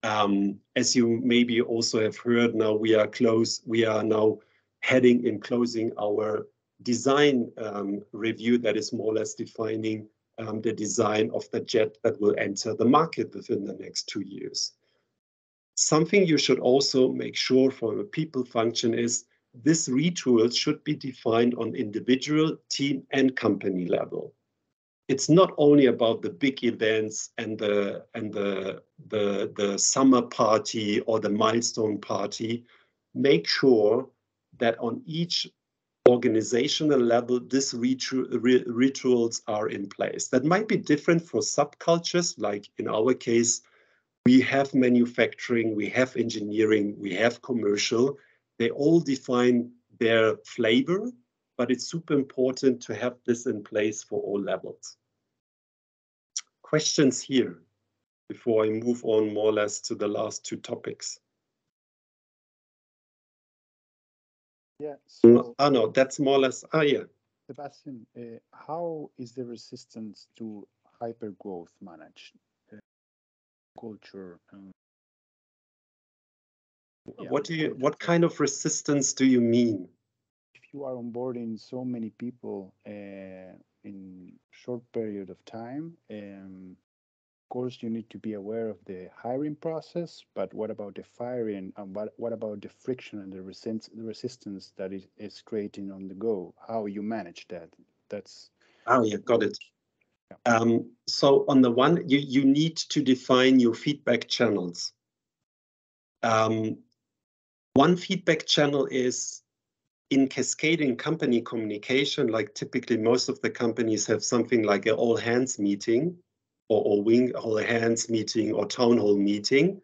As you maybe also have heard, now we are now heading in closing our design review that is more or less defining the design of the jet that will enter the market within the next 2 years. Something you should also make sure from a people function is this ritual should be defined on individual, team, and company level. It's not only about the big events and the summer party or the milestone party. Make sure that on each organizational level, these rituals are in place. That might be different for subcultures, like in our case, we have manufacturing, we have engineering, we have commercial. They all define their flavor, but it's super important to have this in place for all levels. Questions here before I move on more or less to the last 2 topics? Yeah. So, no, that's more or less. Oh, yeah. Sebastian, how is the resistance to hypergrowth managed? Culture. What kind of resistance do you mean? If you are onboarding so many people in short period of time, of course you need to be aware of the hiring process, but what about the firing, and what about the friction and the resistance that is creating on the go? How you manage that? That's yeah, got it. Yeah. So on the one, you need to define your feedback channels. One feedback channel is in cascading company communication. Like typically most of the companies have something like an all hands meeting or all hands meeting or town hall meeting.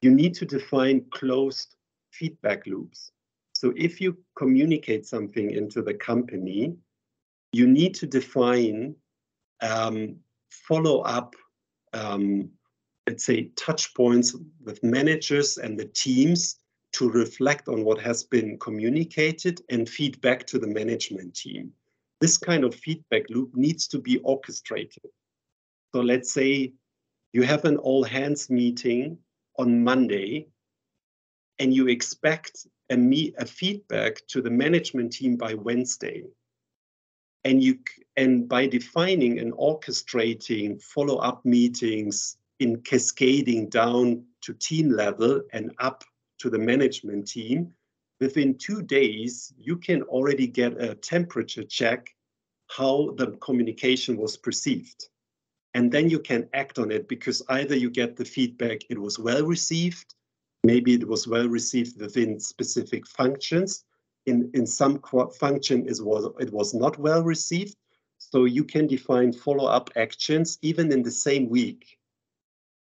You need to define closed feedback loops. So if you communicate something into the company, you need to define follow-up, let's say, touch points with managers and the teams to reflect on what has been communicated and feedback to the management team. This kind of feedback loop needs to be orchestrated. So let's say you have an all-hands meeting on Monday, and you expect a feedback to the management team by Wednesday. And by defining and orchestrating follow-up meetings in cascading down to team level and up to the management team, within 2 days, you can already get a temperature check how the communication was perceived. And then you can act on it, because either you get the feedback it was well received, maybe it was well received within specific functions. In some function it was not well received. So you can define follow-up actions even in the same week,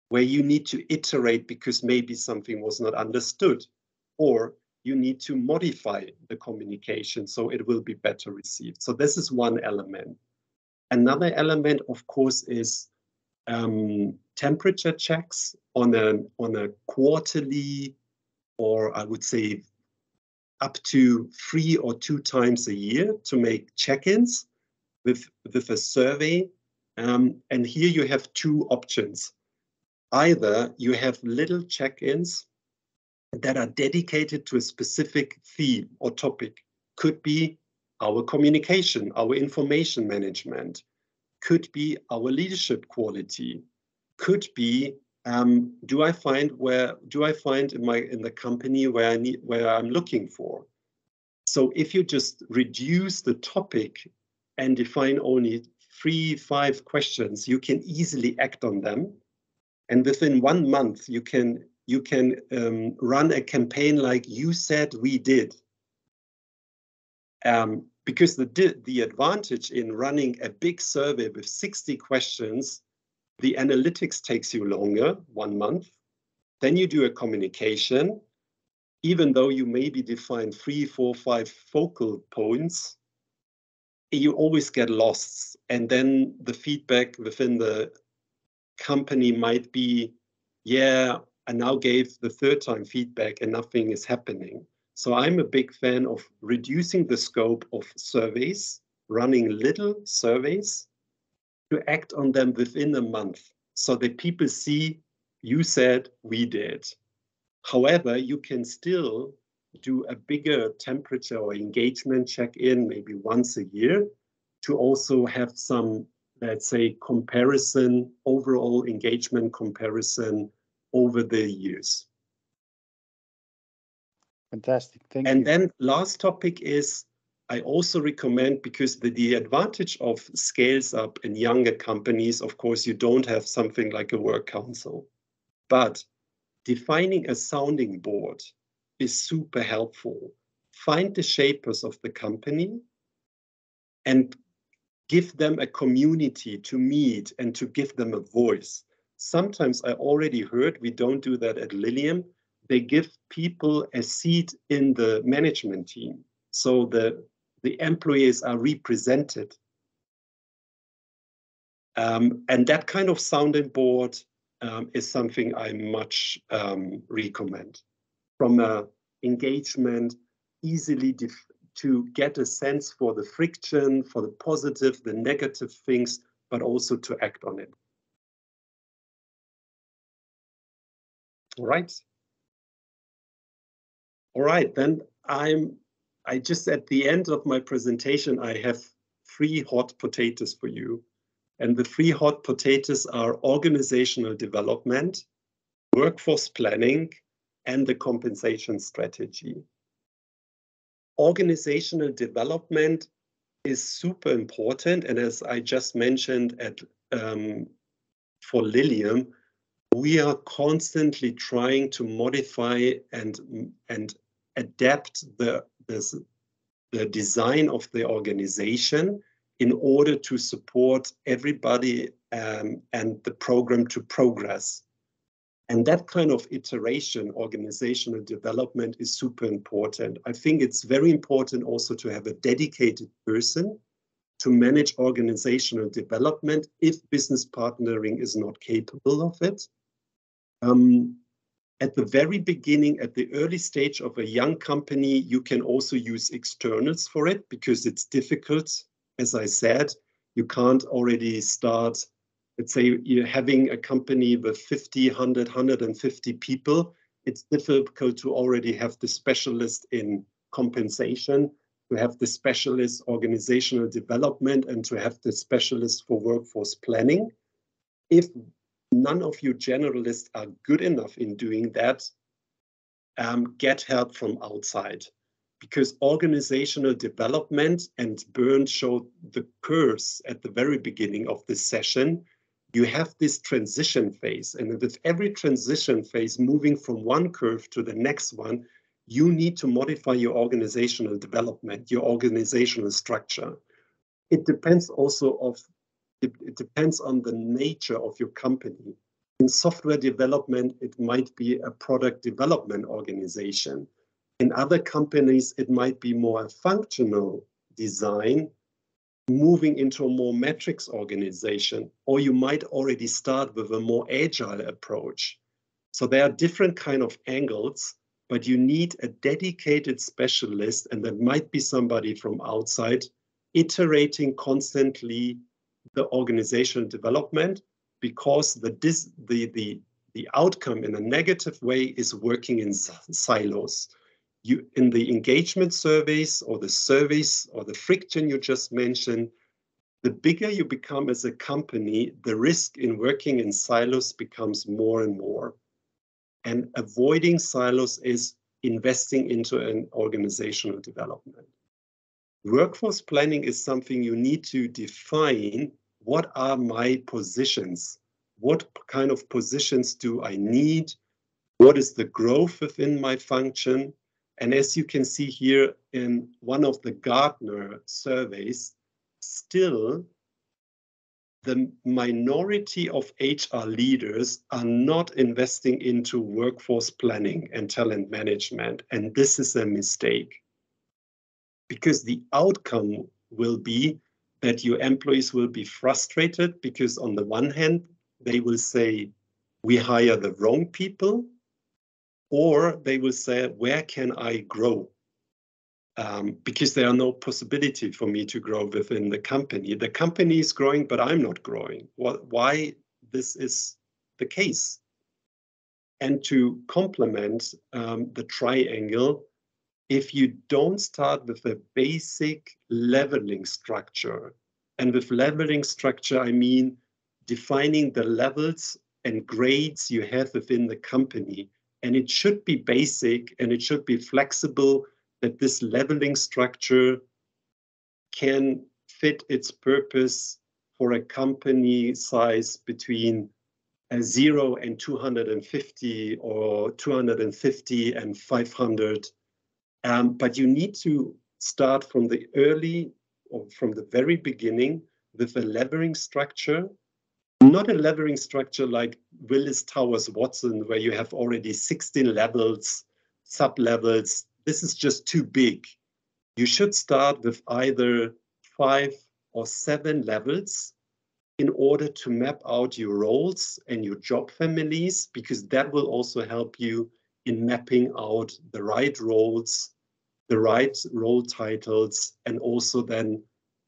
where you need to iterate because maybe something was not understood, or you need to modify the communication so it will be better received. So this is one element. Another element, of course, is temperature checks on a quarterly, or I would say up to 3 or 2 times a year, to make check-ins with a survey. And here you have 2 options. Either you have little check-ins that are dedicated to a specific theme or topic. Could be our communication, our information management, could be our leadership quality, could be do I find in the company where I'm looking for. So if you just reduce the topic and define only 3-5 questions, you can easily act on them, and within 1 month you can run a campaign like you said we did. Because the advantage in running a big survey with 60 questions, the analytics takes you longer, 1 month. Then you do a communication, even though you maybe define 3, 4, 5 focal points, you always get lost. And then the feedback within the company might be, yeah, I now gave the 3rd time feedback and nothing is happening. So I'm a big fan of reducing the scope of surveys, running little surveys to act on them within a month, so that people see you said we did. However, you can still do a bigger temperature or engagement check-in maybe once a year to also have some, let's say, comparison, overall engagement comparison over the years. Fantastic, thank you. And then last topic is, I also recommend, because the advantage of scales up in younger companies, of course, you don't have something like a work council, but defining a sounding board is super helpful. Find the shapers of the company and give them a community to meet and to give them a voice. Sometimes I already heard, we don't do that at LILIUM, they give people a seat in the management team. So the employees are represented. And that kind of sounding board is something I much recommend. From an engagement, easily to get a sense for the friction, for the positive, the negative things, but also to act on it. All right. All right, then I just at the end of my presentation, I have 3 hot potatoes for you. And the 3 hot potatoes are organizational development, workforce planning, and the compensation strategy. Organizational development is super important. And as I just mentioned for LILIUM, we are constantly trying to modify and adapt the design of the organization in order to support everybody and the program to progress. And that kind of iteration, organizational development, is super important. I think it's very important also to have a dedicated person to manage organizational development if business partnering is not capable of it. At the very beginning, at the early stage of a young company, you can also use externals for it because it's difficult. As I said, you can't already start, let's say you're having a company with 50, 100, 150 people. It's difficult to already have the specialist in compensation, to have the specialist organizational development, and to have the specialist for workforce planning. If none of you generalists are good enough in doing that, get help from outside. Because organizational development, and Bernd showed the curves at the very beginning of this session, you have this transition phase. And with every transition phase moving from one curve to the next one, you need to modify your organizational development, your organizational structure. It depends also it depends on the nature of your company. In software development, it might be a product development organization. In other companies, it might be more a functional design, moving into a more metrics organization, or you might already start with a more agile approach. So there are different kind of angles, but you need a dedicated specialist, and that might be somebody from outside, iterating constantly the organizational development, because the outcome in a negative way is working in silos. In the engagement surveys or the surveys or the friction you just mentioned, the bigger you become as a company, the risk in working in silos becomes more and more. And avoiding silos is investing into an organizational development. Workforce planning is something you need to define. What are my positions? What kind of positions do I need? What is the growth within my function? And as you can see here in one of the Gartner surveys, still the minority of HR leaders are not investing into workforce planning and talent management. And this is a mistake, because the outcome will be that your employees will be frustrated, because on the one hand, they will say, we hire the wrong people, or they will say, where can I grow? Because there are no possibility for me to grow within the company. The company is growing, but I'm not growing. Why this is the case? And to complement the triangle, if you don't start with a basic leveling structure, and with leveling structure, I mean defining the levels and grades you have within the company. And it should be basic and it should be flexible, that this leveling structure can fit its purpose for a company size between 0 and 250 or 250 and 500. But you need to start from the early or from the very beginning with a leveling structure, not a leveling structure like Willis Towers Watson, where you have already 16 levels, sub-levels. This is just too big. You should start with either 5 or 7 levels in order to map out your roles and your job families, because that will also help you in mapping out the right roles the right role titles, and also then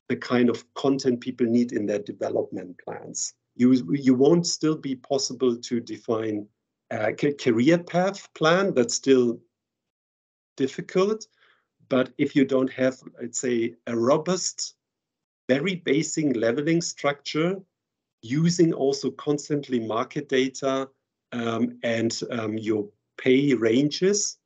the kind of content people need in their development plans. You won't still be possible to define a career path plan. That's still difficult. But if you don't have, let's say, a robust, very basic leveling structure, using also constantly market data and your pay ranges,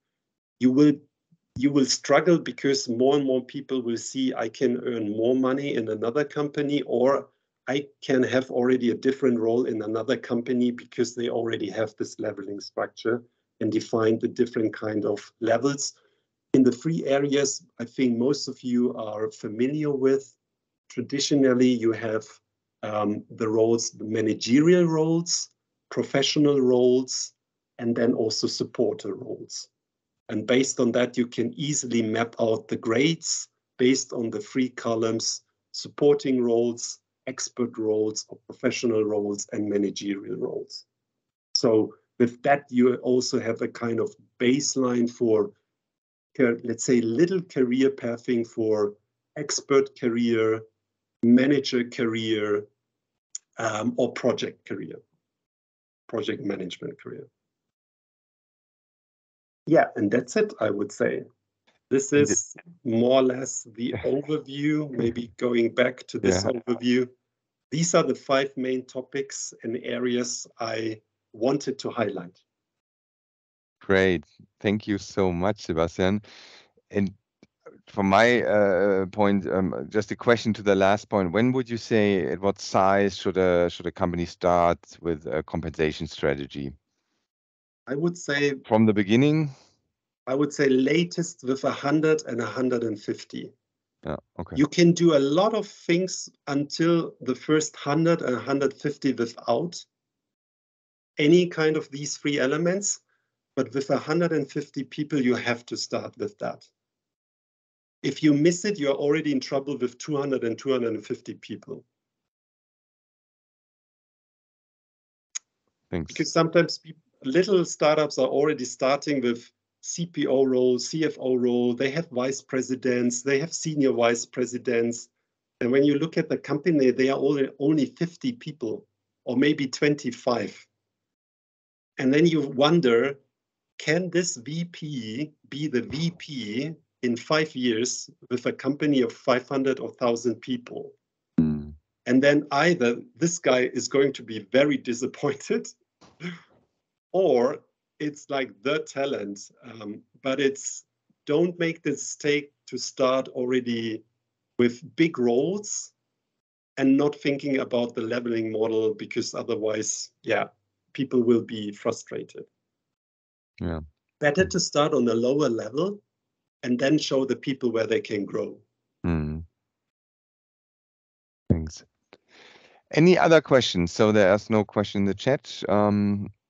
you will struggle, because more and more people will see, I can earn more money in another company, or I can have already a different role in another company because they already have this leveling structure and define the different kind of levels. In the free areas, I think most of you are familiar with. Traditionally, you have the roles, the managerial roles, professional roles, and then also supporter roles. And based on that, you can easily map out the grades based on the free columns, supporting roles, expert roles, or professional roles, and managerial roles. So with that, you also have a kind of baseline for, let's say, little career pathing for expert career, manager career, or project career, project management career. Yeah, and that's it, I would say. This is more or less the overview, maybe going back to this overview. These are the 5 main topics and areas I wanted to highlight. Great. Thank you so much, Sebastian. And from my point, just a question to the last point. When would you say, at what size should a company start with a compensation strategy? I would say from the beginning. I would say latest with 100 and 150. Yeah, okay. You can do a lot of things until the first 100 and 150 without any kind of these 3 elements. But with 150 people, you have to start with that. If you miss it, you're already in trouble with 200 and 250 people. Thanks. Because sometimes little startups are already starting with CPO role, CFO role. They have vice presidents, they have senior vice presidents. And when you look at the company, they are only 50 people or maybe 25. And then you wonder, can this VP be the VP in 5 years with a company of 500 or 1,000 people? Mm. And then either this guy is going to be very disappointed, or it's like the talent. But it's, don't make the mistake to start already with big roles and not thinking about the leveling model, because otherwise, yeah, people will be frustrated. Yeah. Better to start on a lower level and then show the people where they can grow. Mm. Thanks. Any other questions? So there's no question in the chat.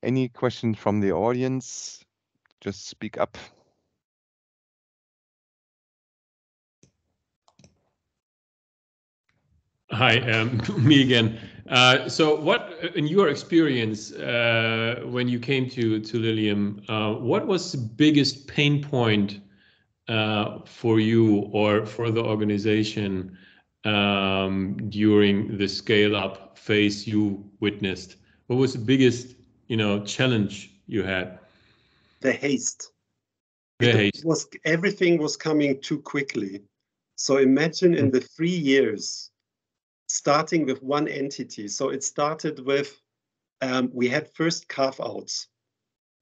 Any questions from the audience? Just speak up. Hi, me again. So what, in your experience, when you came to LILIUM, what was the biggest pain point for you or for the organization during the scale-up phase you witnessed? What was the biggest, challenge you had? The haste. The haste. Everything was coming too quickly. So imagine in the 3 years, starting with one entity. So it started with, we had first carve-outs.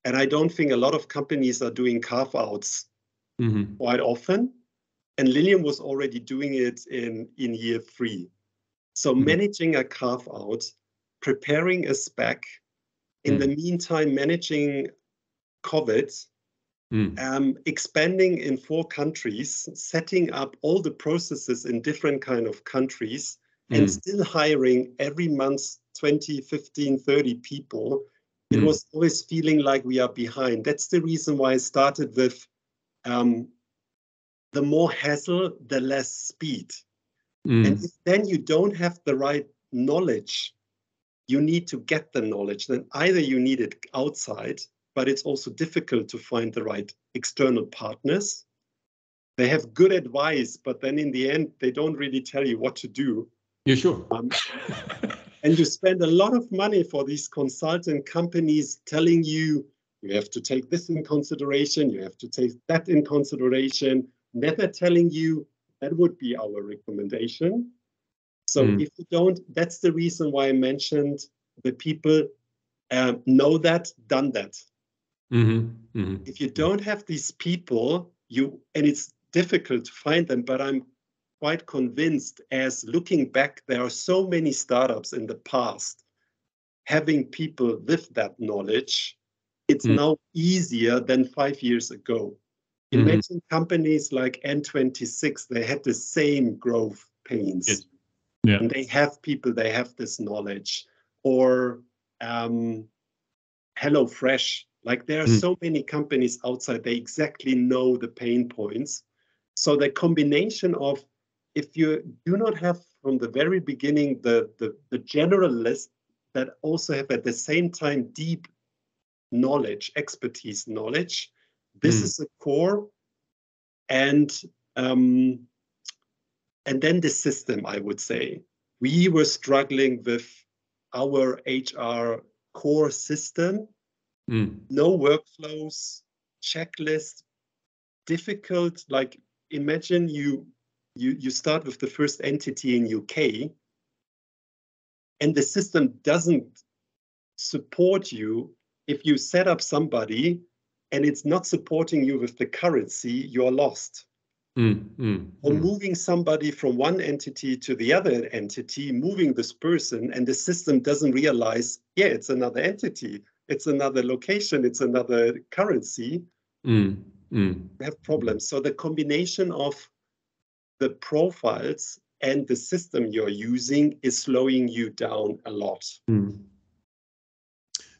And I don't think a lot of companies are doing carve-outs quite often. And LILIUM was already doing it in year 3. So managing a carve-out, preparing a spec, in the meantime, managing COVID, expanding in 4 countries, setting up all the processes in different kind of countries, and still hiring every month 20, 15, 30 people. It was always feeling like we are behind. That's the reason why I started with the more hassle, the less speed. And if then you don't have the right knowledge, you need to get the knowledge. Then either you need it outside, but it's also difficult to find the right external partners, they have good advice, but then in the end, they don't really tell you what to do. Yeah, sure. And you spend a lot of money for these consultant companies telling you, you have to take this in consideration, you have to take that in consideration, never telling you that would be our recommendation. So if you don't, that's the reason why I mentioned the people know that, done that. If you don't have these people, and it's difficult to find them, but I'm quite convinced, as looking back, there are so many startups in the past having people with that knowledge. It's now easier than 5 years ago. Imagine companies like N26, they had the same growth pains. Yes. Yeah. And they have people, they have this knowledge. Or HelloFresh, like there are so many companies outside, they exactly know the pain points. So the combination of, if you do not have from the very beginning the generalists that also have at the same time deep knowledge, expertise knowledge, this is the core. And then the system, I would say. We were struggling with our HR core system, no workflows, checklist, difficult. Like imagine you start with the first entity in UK, and the system doesn't support you. If you set up somebody and it's not supporting you with the currency, you're lost. Or moving somebody from one entity to the other entity, moving this person, and the system doesn't realize, yeah, it's another entity, it's another location, it's another currency, we have problems. So the combination of the profiles and the system you're using is slowing you down a lot.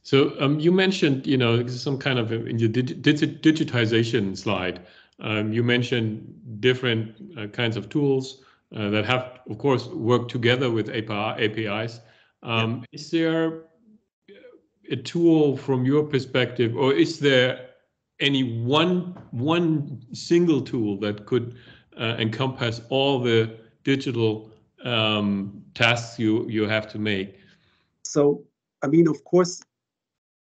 So you mentioned, some kind of in your digitization slide, you mentioned different kinds of tools that have, of course, worked together with APIs. Is there a tool from your perspective, or is there any one single tool that could encompass all the digital tasks you have to make? So, I mean, of course,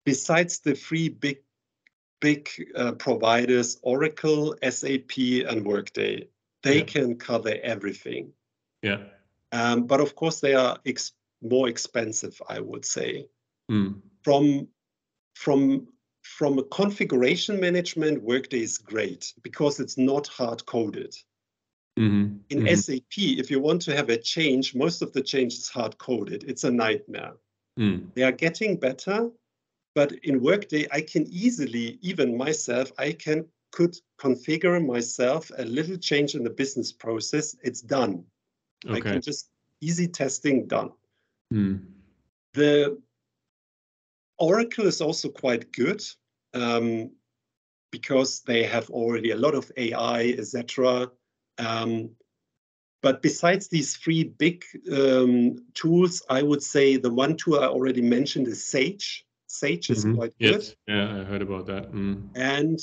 besides the three big providers, Oracle, SAP, and Workday, they can cover everything. Yeah. But of course, they are more expensive, I would say. From a configuration management, Workday is great because it's not hard coded. In SAP, if you want to have a change, most of the change is hard coded. It's a nightmare. They are getting better. But in Workday, I can easily, even myself, could configure myself a little change in the business process. It's done. Okay. I can just easy testing done. The Oracle is also quite good because they have already a lot of AI, etc. But besides these three big tools, I would say the one tool I already mentioned is Sage. Sage is quite good. Yes, yeah, I heard about that. And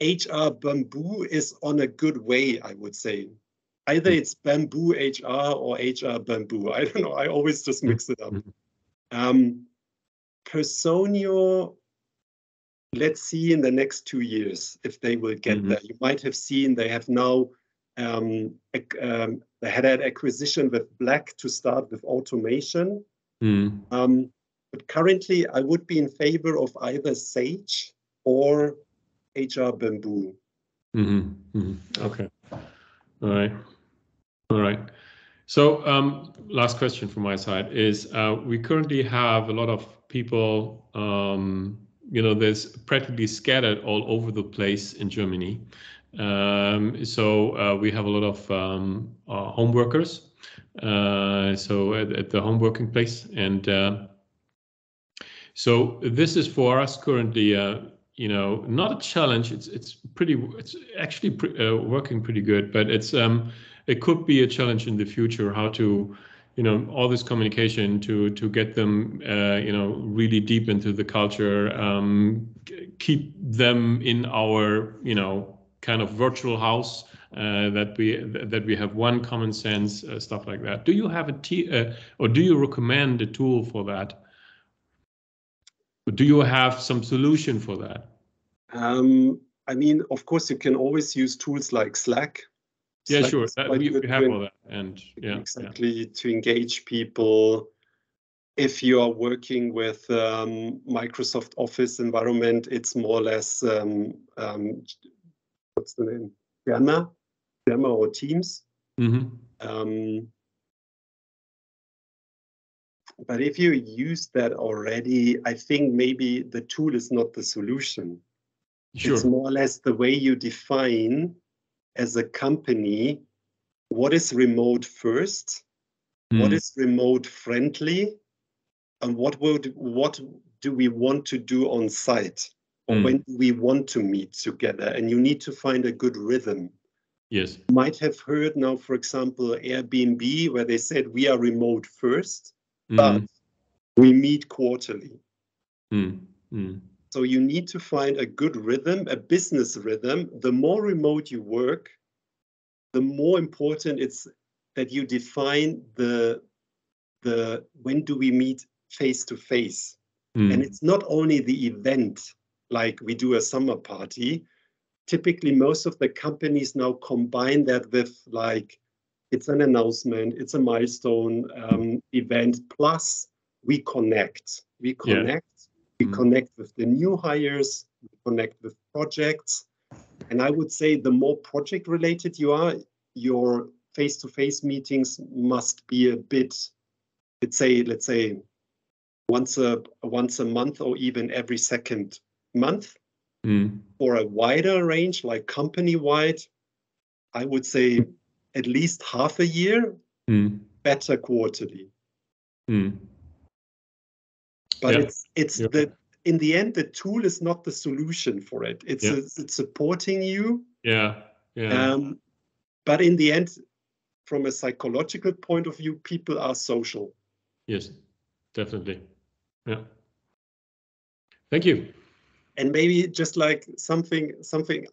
HR Bamboo is on a good way, I would say. Either it's Bamboo HR or HR Bamboo. I don't know. I always just mix it up. Personio, let's see in the next 2 years if they will get there. You might have seen they have now they had an acquisition with Black to start with automation. But currently, I would be in favor of either Sage or HR Bamboo. Okay. All right. So last question from my side is we currently have a lot of people, there's practically scattered all over the place in Germany. So we have a lot of home workers. So at the home working place. And so this is for us currently, not a challenge. It's actually working pretty good, but it could be a challenge in the future how to, all this communication to get them, really deep into the culture, keep them in our, kind of virtual house, that we have one common sense, stuff like that. Do you have or do you recommend a tool for that? Or do you have some solution for that? I mean, of course, you can always use tools like Slack. Yeah, Slack sure. is quite We good have all that, and yeah, exactly to engage people. If you are working with Microsoft Office environment, it's more or less what's the name? Gamma or Teams. But if you use that already, I think maybe the tool is not the solution. Sure. It's more or less the way you define as a company what is remote first, what is remote friendly, and what do we want to do on site, or when do we want to meet together? And you need to find a good rhythm. Yes. You might have heard now, for example, Airbnb, where they said we are remote first, but we meet quarterly. So you need to find a good rhythm, a business rhythm. The more remote you work, the more important it's that you define the when do we meet face to face. And it's not only the event, like we do a summer party. Typically, most of the companies now combine that with like, it's an announcement, it's a milestone event, plus we connect. We connect with the new hires, we connect with projects. And I would say the more project related you are, your face-to-face meetings must be a bit, let's say once a month or even every second month. For a wider range, like company-wide, I would say at least half a year, better quarterly. But it's in the end, the tool is not the solution for it. It's supporting you. But in the end, from a psychological point of view, people are social. Yes, definitely. Yeah. Thank you. And maybe just like something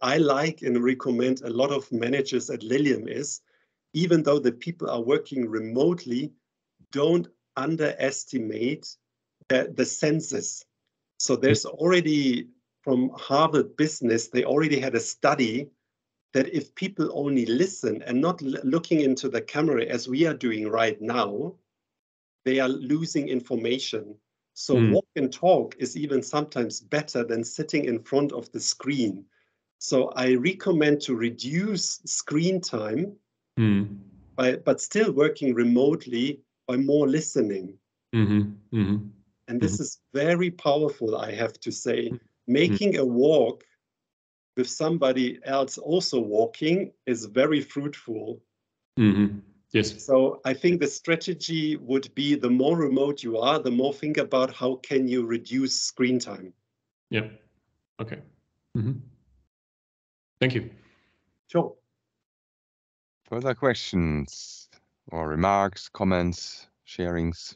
I like and recommend a lot of managers at LILIUM is, even though the people are working remotely, don't underestimate the senses. So there's already, from Harvard Business, they already had a study that if people only listen and not looking into the camera as we are doing right now, they are losing information. So walk and talk is even sometimes better than sitting in front of the screen. So I recommend to reduce screen time, but still working remotely by more listening. And this is very powerful, I have to say. Making a walk with somebody else also walking is very fruitful. Yes. So I think the strategy would be, the more remote you are, the more think about how can you reduce screen time. Yeah. Okay. Thank you. Sure. Further questions or remarks, comments, sharings?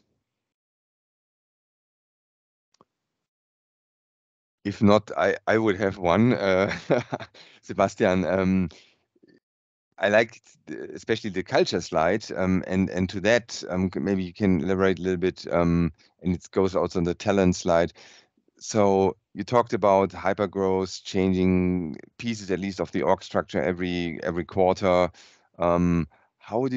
If not, I would have one. Sebastian, I liked especially the culture slide, and to that, maybe you can elaborate a little bit, and it goes also on the talent slide. So you talked about hypergrowth, changing pieces at least of the org structure every quarter. How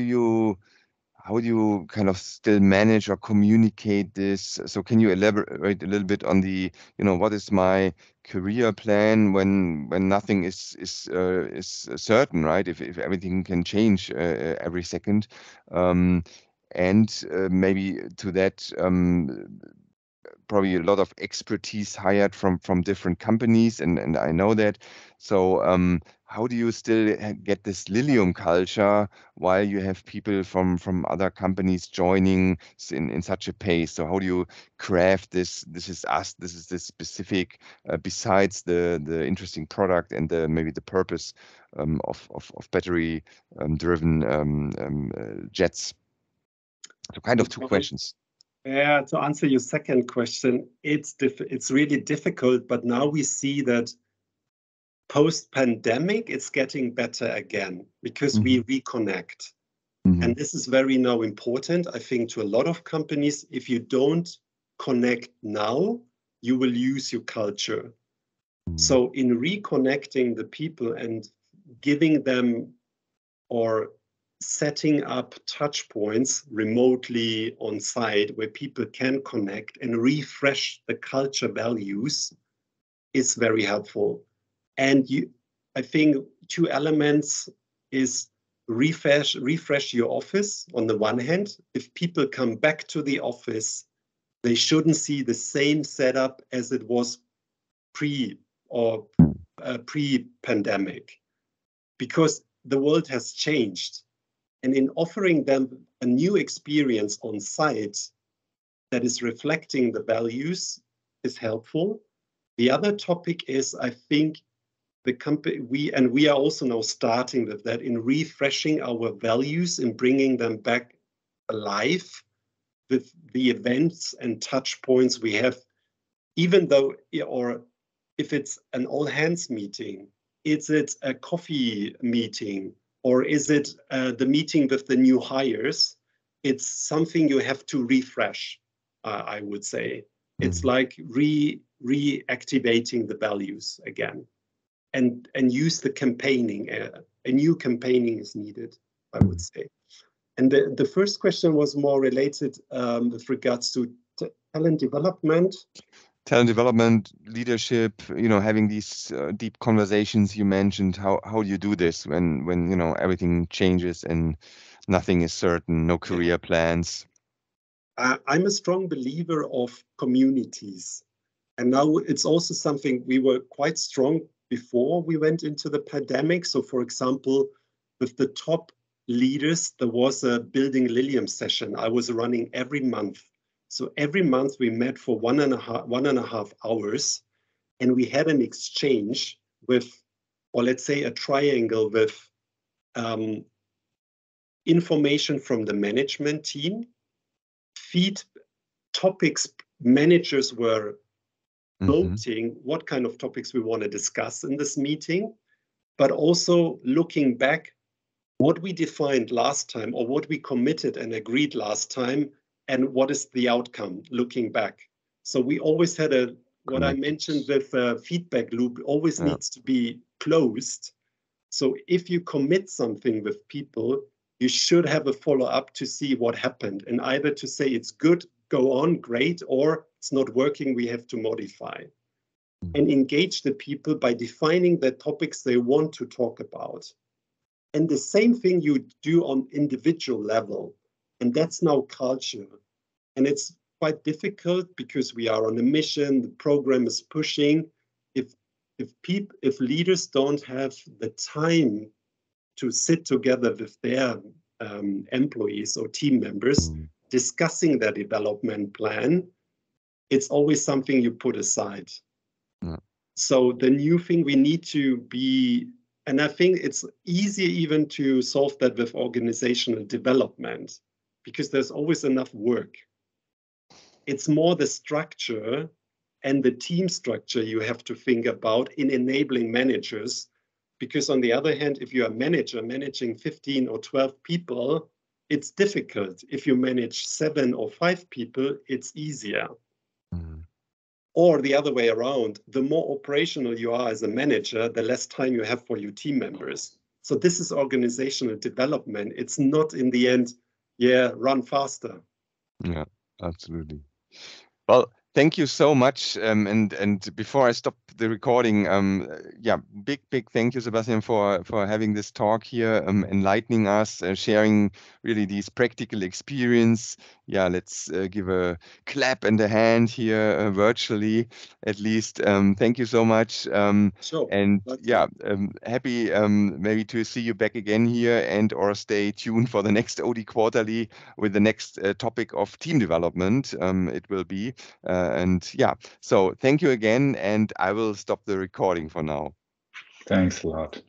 do you kind of still manage or communicate this? So can you elaborate a little bit on the, what is my career plan when nothing is certain, right? If everything can change every second, and maybe to that, probably a lot of expertise hired from different companies, and I know that. So how do you still get this LILIUM culture while you have people from other companies joining in such a pace? So how do you craft this? This is us. This is this specific. Besides the interesting product and maybe the purpose of battery driven jets. So kind of two questions. Yeah, to answer your second question, it's really difficult, but now we see that post-pandemic, it's getting better again because we reconnect. And this is very now important, I think, to a lot of companies. If you don't connect now, you will lose your culture. So in reconnecting the people and giving them or setting up touch points remotely on site where people can connect and refresh the culture values is very helpful. And I think 2 elements is refresh your office on the one hand. If people come back to the office, they shouldn't see the same setup as it was pre-pandemic, because the world has changed. And in offering them a new experience on site that is reflecting the values is helpful. The other topic is, I think, the company, we are also now starting with that in refreshing our values and bringing them back alive with the events and touch points we have, even though, or if it's an all hands meeting, is it a coffee meeting, or is it the meeting with the new hires? It's something you have to refresh, I would say. It's like reactivating the values again. And use the campaigning. A new campaigning is needed, I would say. And the first question was more related with regards to talent development. Talent development, leadership, having these deep conversations you mentioned. How do you do this when everything changes and nothing is certain, no career plans? I'm a strong believer of communities. And now it's also something we were quite strong before we went into the pandemic. So for example, with the top leaders, there was a Building LILIUM session I was running every month. So every month we met for 1.5 hours, and we had an exchange with, or let's say a triangle with information from the management team, feed topics managers were voting what kind of topics we want to discuss in this meeting, but also looking back what we defined last time or what we committed and agreed last time, and what is the outcome looking back. So we always had what I mentioned with a feedback loop always needs to be closed. So if you commit something with people, you should have a follow-up to see what happened, and either to say it's good, go on, great, or it's not working, we have to modify. And engage the people by defining the topics they want to talk about. And the same thing you do on individual level. And that's now culture. And it's quite difficult because we are on a mission, the program is pushing. If leaders don't have the time to sit together with their employees or team members, discussing their development plan, it's always something you put aside. So the new thing we need to be, and I think it's easier even to solve that with organizational development, because there's always enough work. It's more the structure and the team structure you have to think about in enabling managers. Because on the other hand, if you're a manager managing 15 or 12 people, it's difficult. If you manage 7 or 5 people, it's easier. Or the other way around, the more operational you are as a manager, the less time you have for your team members. So this is organizational development. It's not in the end, run faster. Yeah, absolutely. Well, thank you so much. And before I stop the recording, big thank you, Sebastian, for having this talk here, enlightening us, sharing really these practical experience. Yeah, let's give a clap and a hand here virtually, at least. Thank you so much. Sure. And happy maybe to see you back again here, and or stay tuned for the next OD Quarterly with the next topic of team development. It will be. So thank you again, and I will stop the recording for now. Thanks a lot.